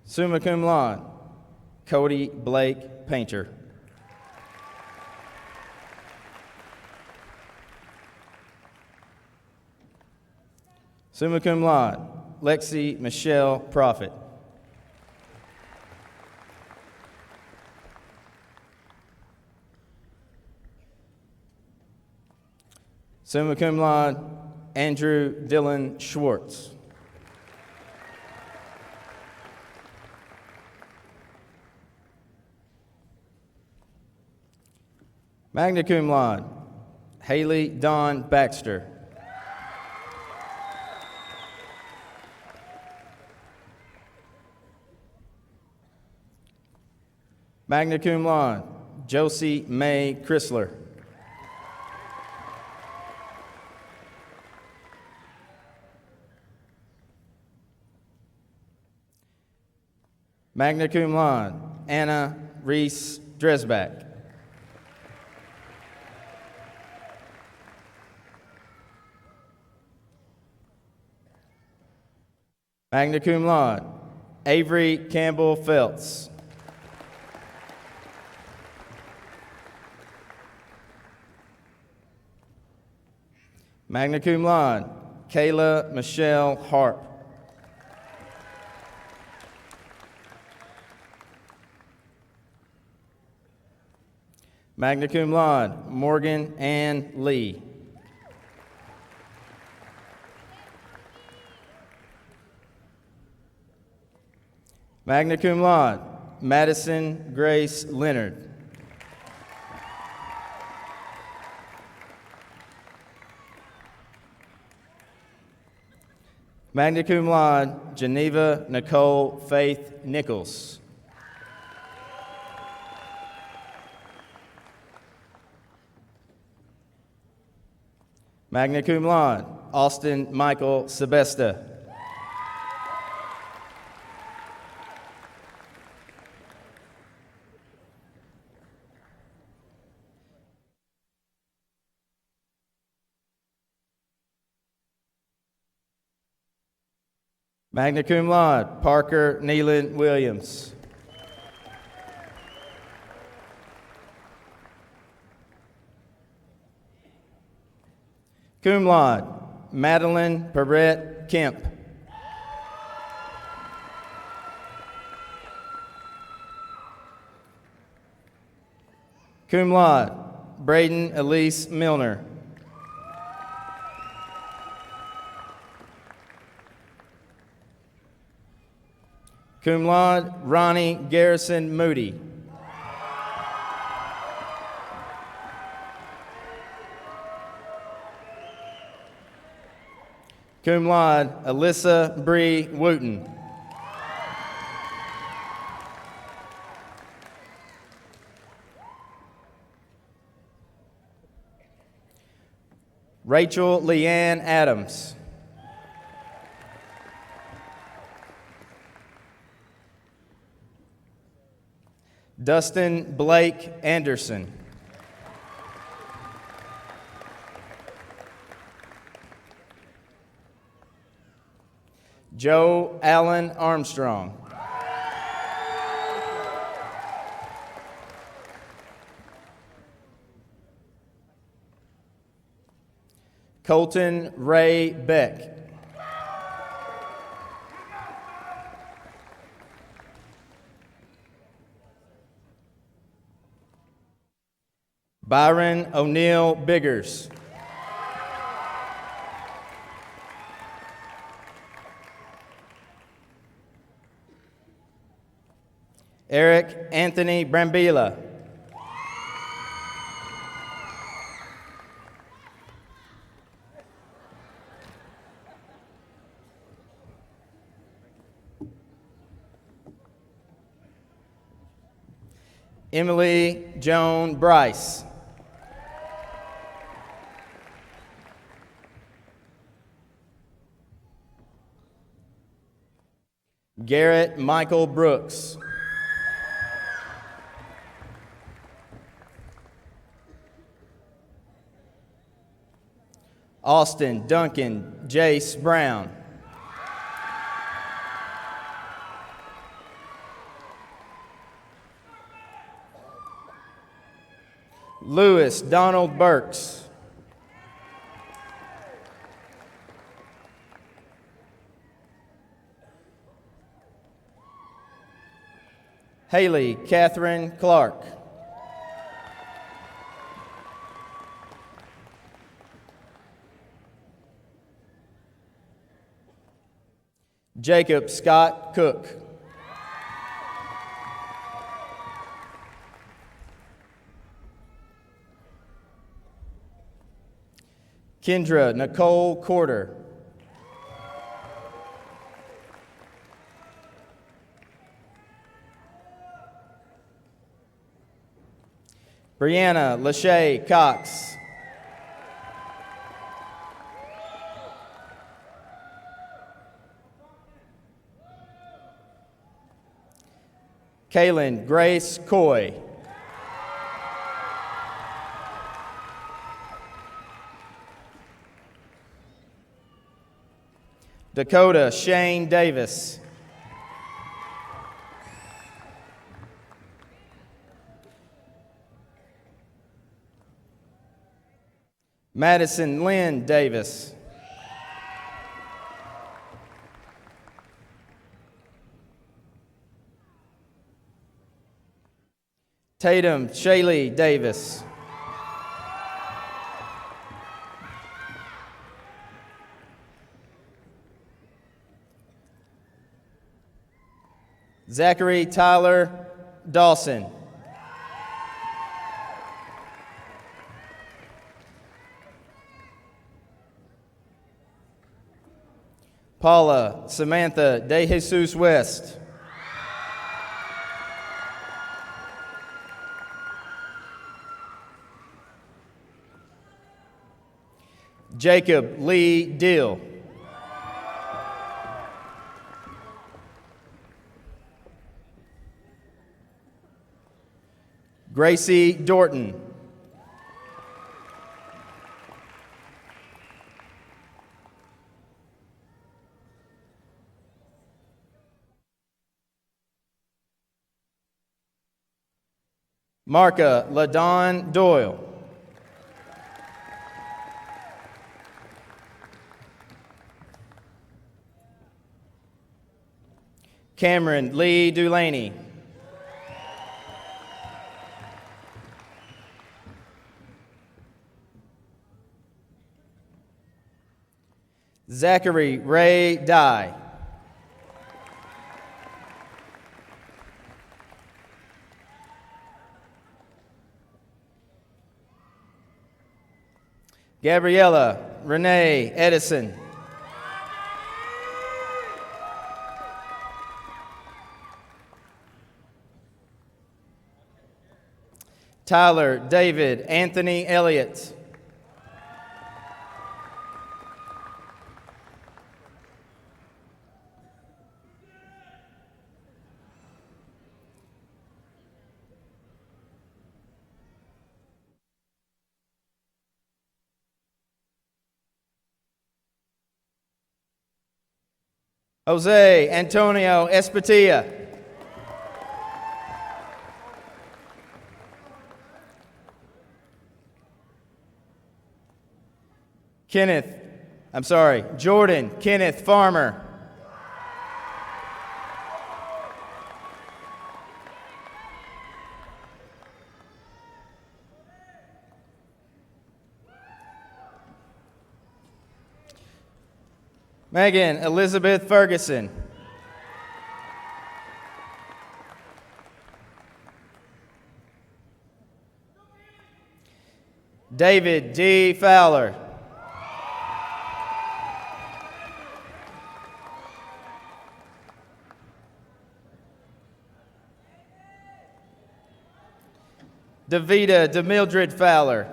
A: Summa cum laude, Cody Blake Painter. Summa cum laude, Lexi Michelle Prophet. Summa cum laude, Andrew Dylan Schwartz. Magna cum laude, Haley Dawn Baxter. Magna cum laude, Josie Mae Chrysler. Magna cum laude, Anna Reese Dresbach. Magna cum laude, Avery Campbell Feltz. Magna cum laude, Kayla Michelle Harp. Magna cum laude, Morgan Ann Lee. Magna cum laude, Madison Grace Leonard. Magna cum laude, Geneva Nicole Faith Nichols. Magna cum laude, Austin Michael Sebesta. Magna cum laude, Parker Neelan Williams. Cum laude, Madeline Perrette Kemp. Cum laude, Braden Elise Milner. Cum laude, Ronnie Garrison Moody. Cum laude, Alyssa Bree Wooten. Rachel Leanne Adams. Dustin Blake Anderson. Joe Allen Armstrong. Colton Ray Beck. Byron O'Neill Biggers. Eric Anthony Brambilla. Emily Joan Bryce. Garrett Michael Brooks. Austin Duncan Jace Brown. Lewis Donald Burks. Haley Catherine Clark. Jacob Scott Cook. Kendra Nicole Corder. Brianna Lachey Cox. Kaylin Grace Coy. Dakota Shane Davis. Madison Lynn Davis. Tatum Shaylee Davis. Zachary Tyler Dawson. Paula Samantha De Jesus West. Jacob Lee Dill. Gracie Dorton. Marka LaDon Doyle. Cameron Lee Dulaney. Zachary Ray Dye. Gabriella Renee Edison. Tyler David Anthony Elliott. Jose Antonio Espatilla. Jordan Kenneth Farmer. Megan Elizabeth Ferguson. David D. Fowler. Davida DeMildred Fowler.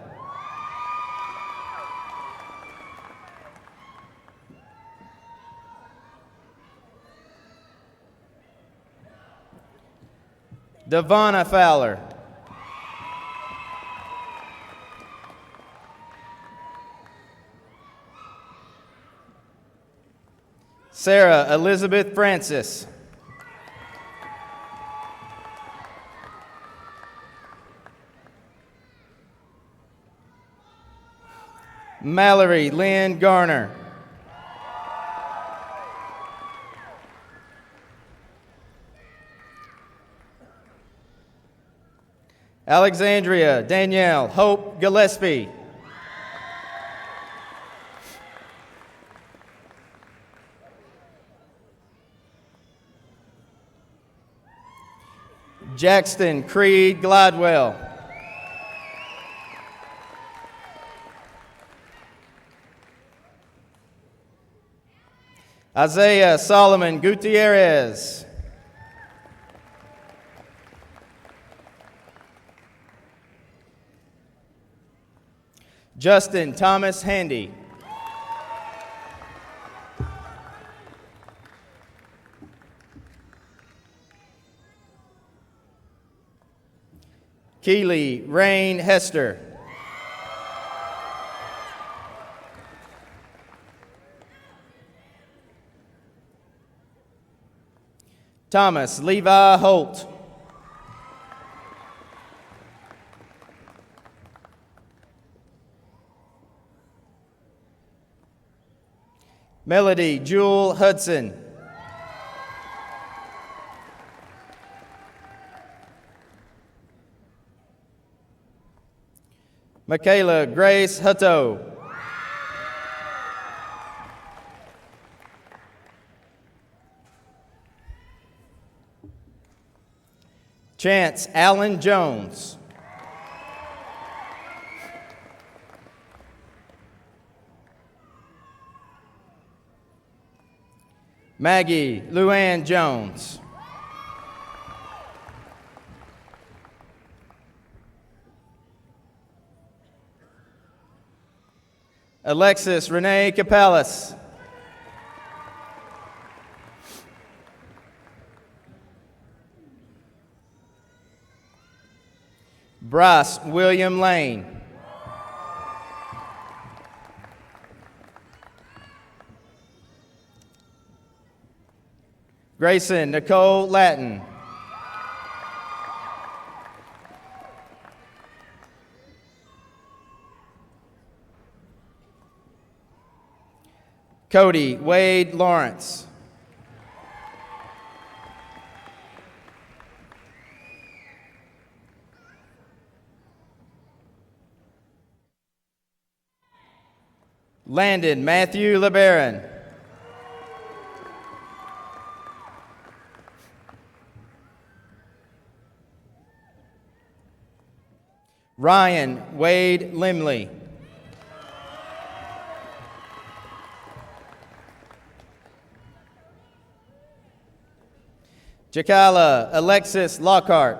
A: Devonna Fowler. Sarah Elizabeth Francis. Mallory Lynn Garner. Alexandria Danielle Hope Gillespie. Jackson Creed Glidewell. Isaiah Solomon Gutierrez. Justin Thomas Handy. Keely Rain Hester. Thomas Levi Holt. Melody Jewel Hudson. Michaela Grace Hutto. Chance Allen Jones. Maggie Luann Jones. Alexis Renee Capellas. Bryce William Lane. Grayson Nicole Latin. Cody Wade Lawrence. Landon Matthew LeBaron. Ryan Wade Limley. Jakala Alexis Lockhart.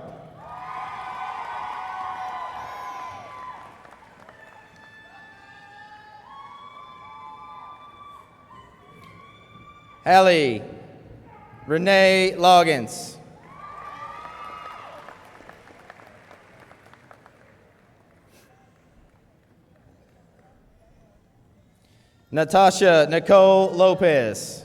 A: Hallie Renee Loggins. Natasha Nicole Lopez.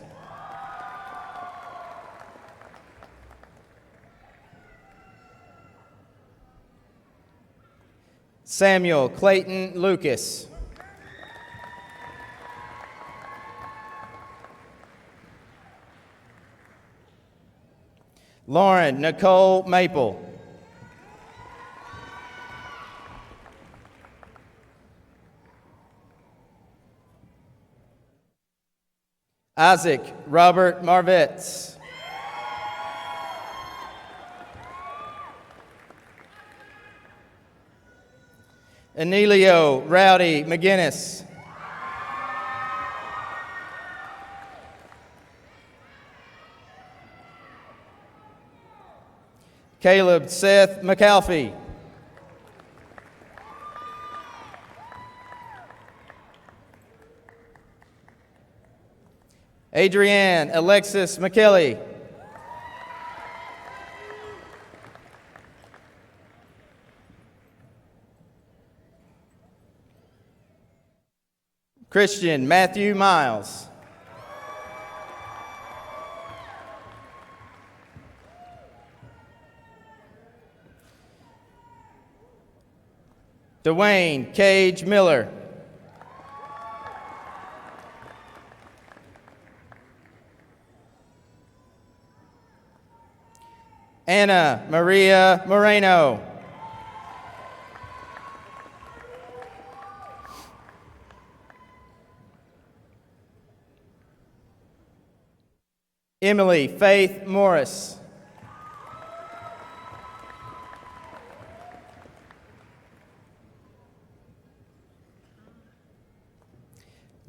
A: Samuel Clayton Lucas. Lauren Nicole Maple. Isaac Robert Marvetts. Anelio Rowdy McGinnis. Caleb Seth McAlfee. Adrienne Alexis McKelly. Christian Matthew Miles. Dwayne Cage Miller. Anna Maria Moreno. Emily Faith Morris.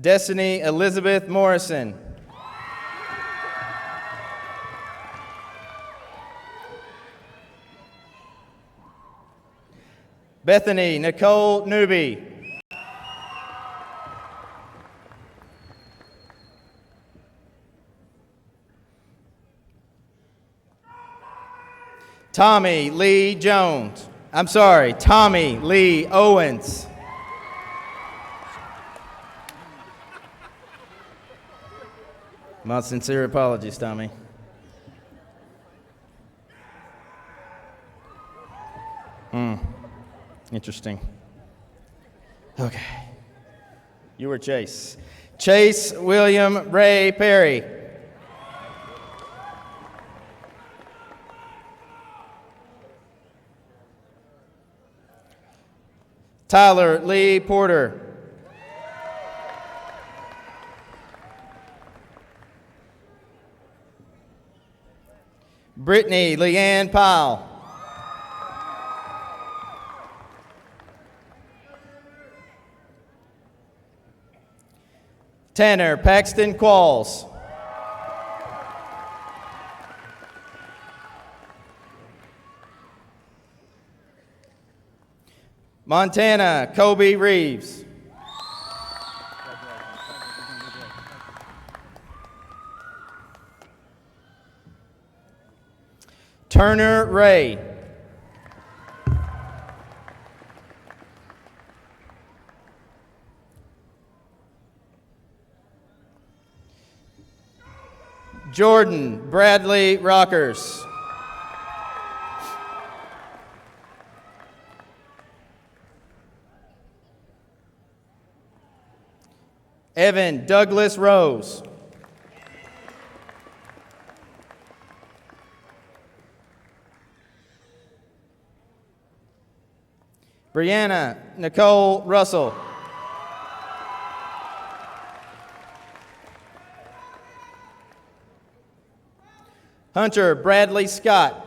A: Destiny Elizabeth Morrison. Bethany Nicole Newby. Tommy Lee Jones. Tommy Lee Owens. My sincere apologies, Tommy. Interesting. Okay. You were Chase. Chase William Ray Perry. Tyler Lee Porter. Brittany Leanne Powell. Tanner Paxton Qualls. Montana Kobe Reeves. Turner Ray. Jordan Bradley Rockers. Evan Douglas Rose. Brianna Nicole Russell. Hunter Bradley Scott.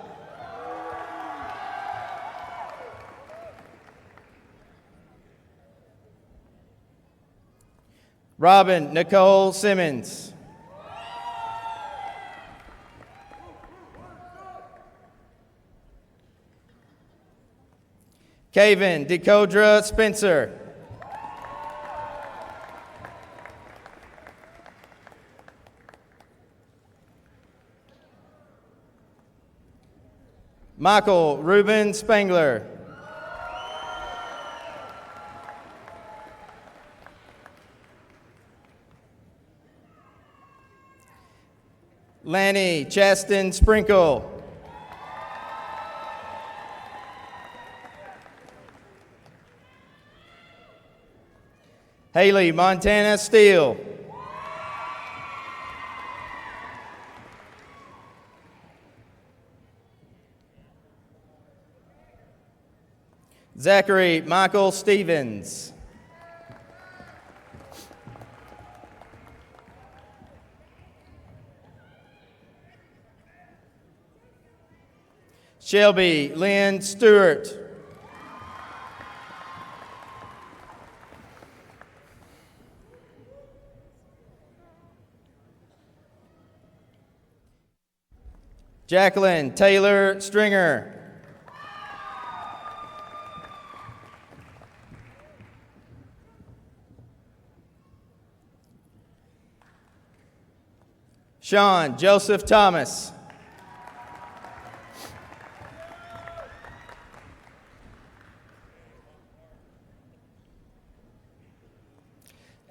A: Robin Nicole Simmons. Kaven Decodra Spencer. Michael Ruben Spangler. Lanny Chaston Sprinkle. Haley Montana Steele. Zachary Michael Stevens. Shelby Lynn Stewart. Jacqueline Taylor Stringer. Sean Joseph Thomas.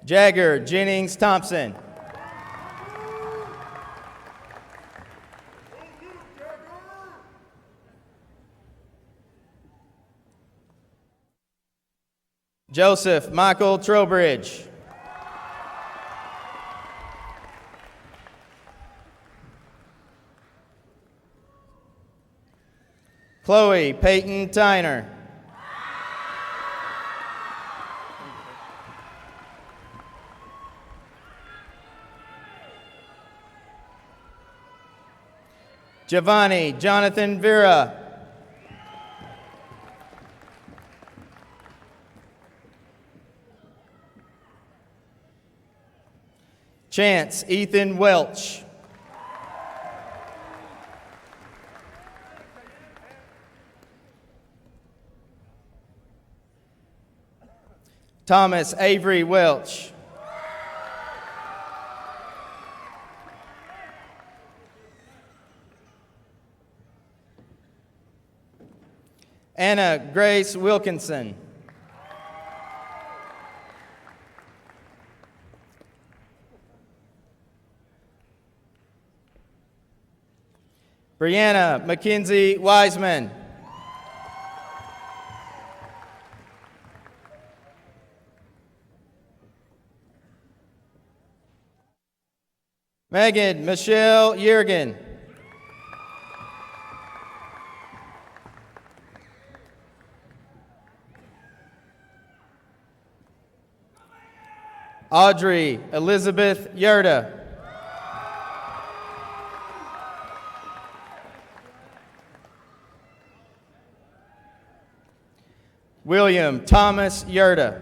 A: Jagger Jennings Thompson. Joseph Michael Trowbridge. Chloe Peyton Tyner. Giovanni Jonathan Vera. Chance Ethan Welch. Thomas Avery Welch. Anna Grace Wilkinson. Brianna Mackenzie Wiseman. Megan Michelle Yergin. Audrey Elizabeth Yerda. William Thomas Yerda.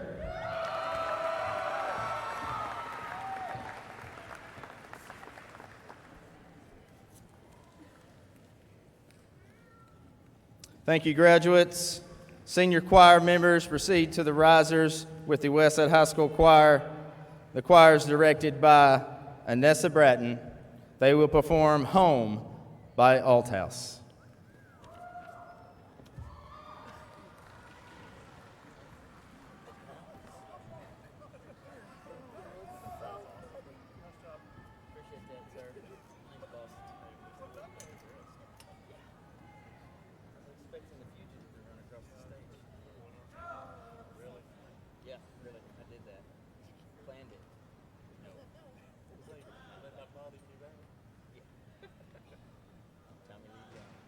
A: Thank you, graduates. Senior choir members, proceed to the risers with the Westside High School Choir. The choir is directed by Anessa Bratton. They will perform Home by Althouse. Tommy Lee Jones.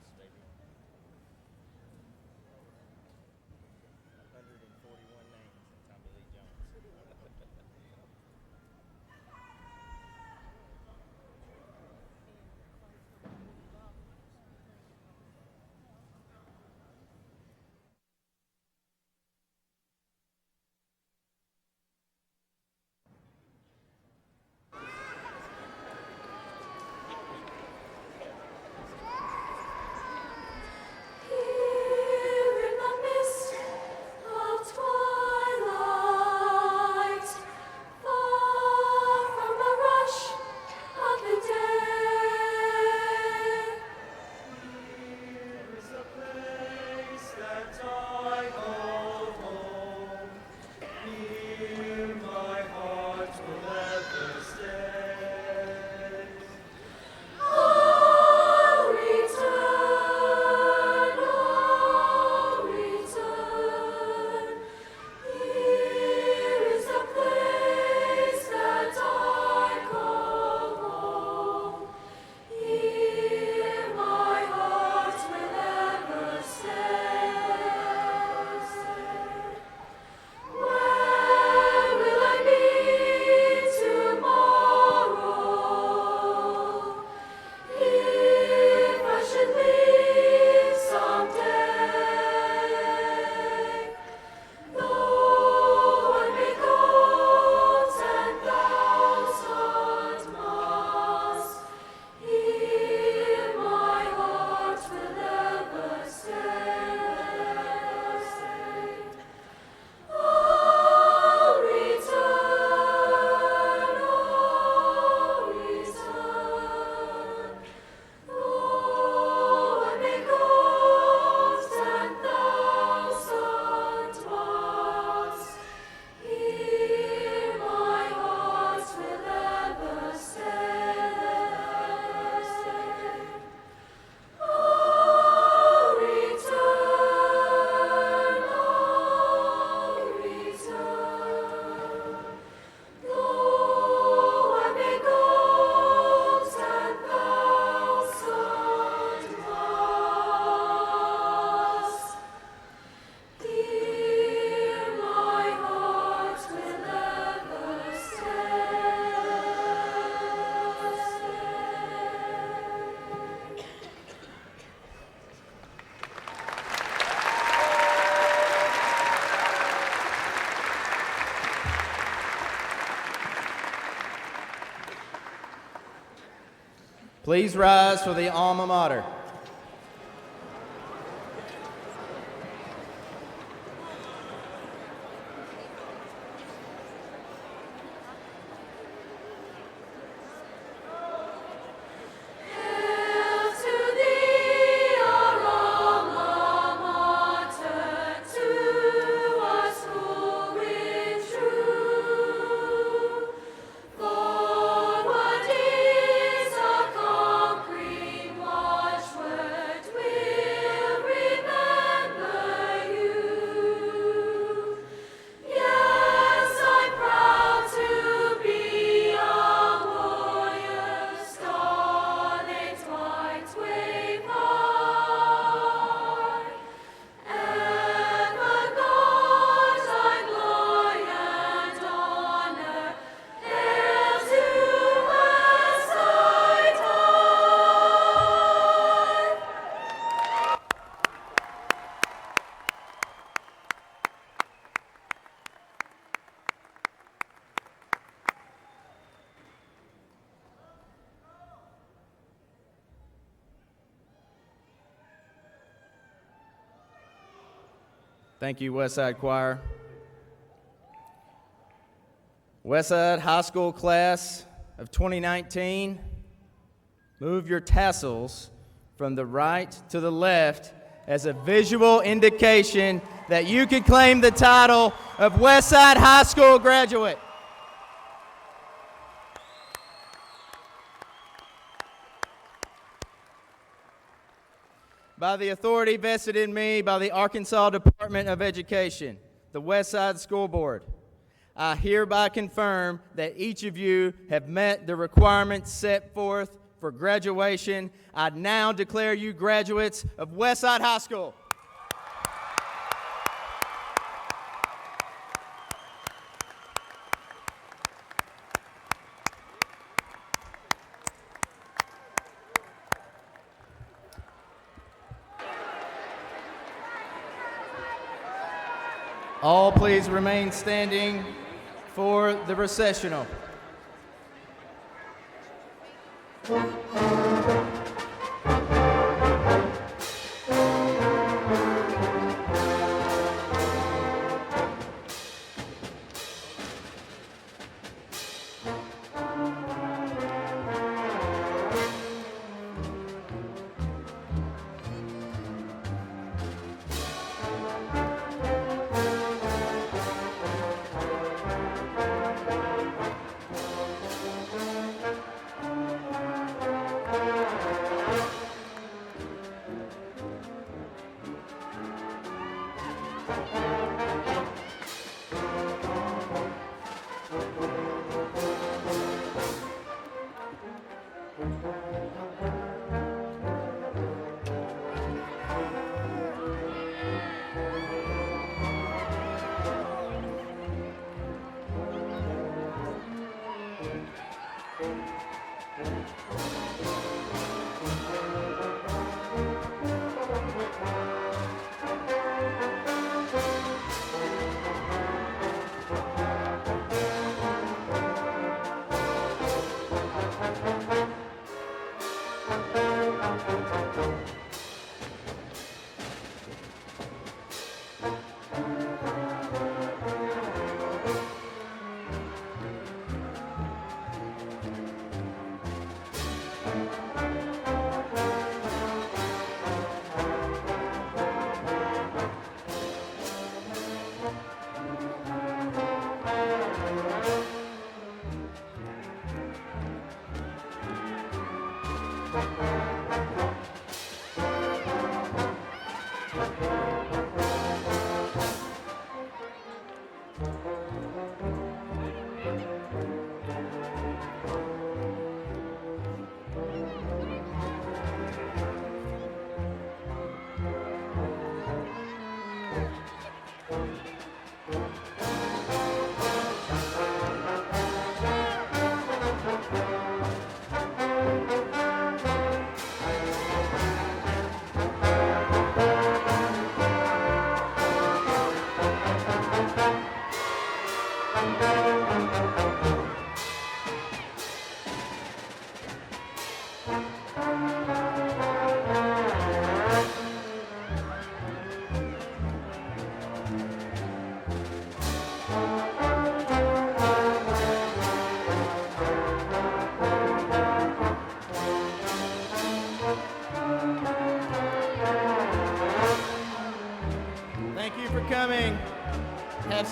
A: Please rise for the Alma Mater. Thank you, Westside Choir. Westside High School class of 2019, move your tassels from the right to the left as a visual indication that you can claim the title of Westside High School graduate. By the authority vested in me by the Arkansas Department of Education, the Westside School Board, I hereby confirm that each of you have met the requirements set forth for graduation. I now declare you graduates of Westside High School. All please remain standing for the recessional.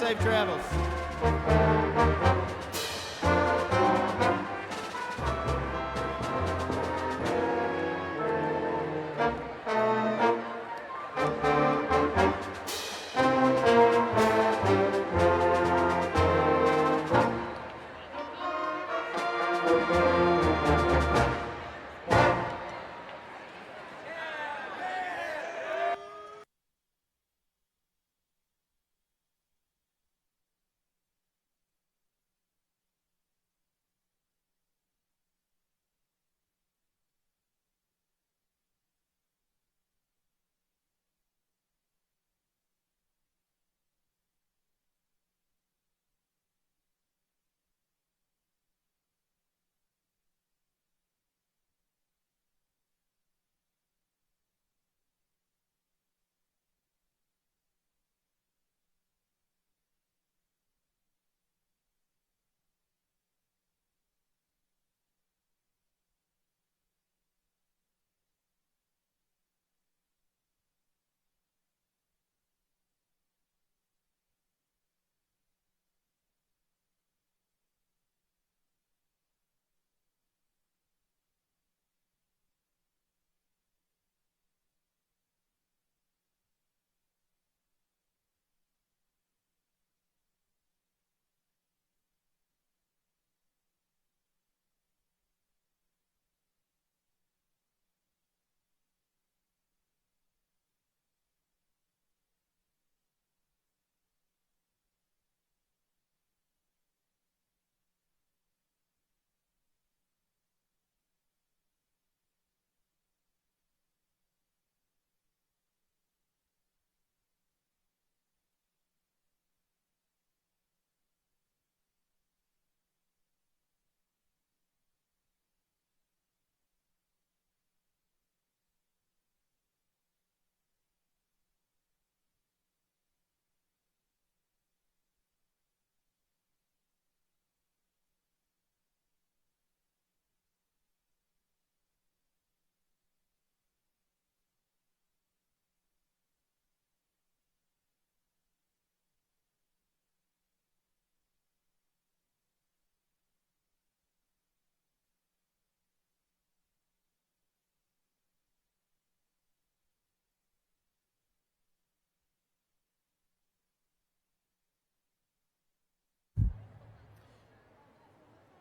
A: safe travels.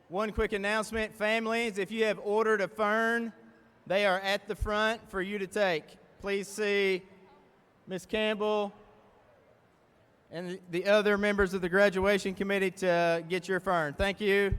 A: One quick announcement, families, if you have ordered a fern, they are at the front for you to take. Please see Ms. Campbell and the other members of the graduation committee to get your fern. Thank you.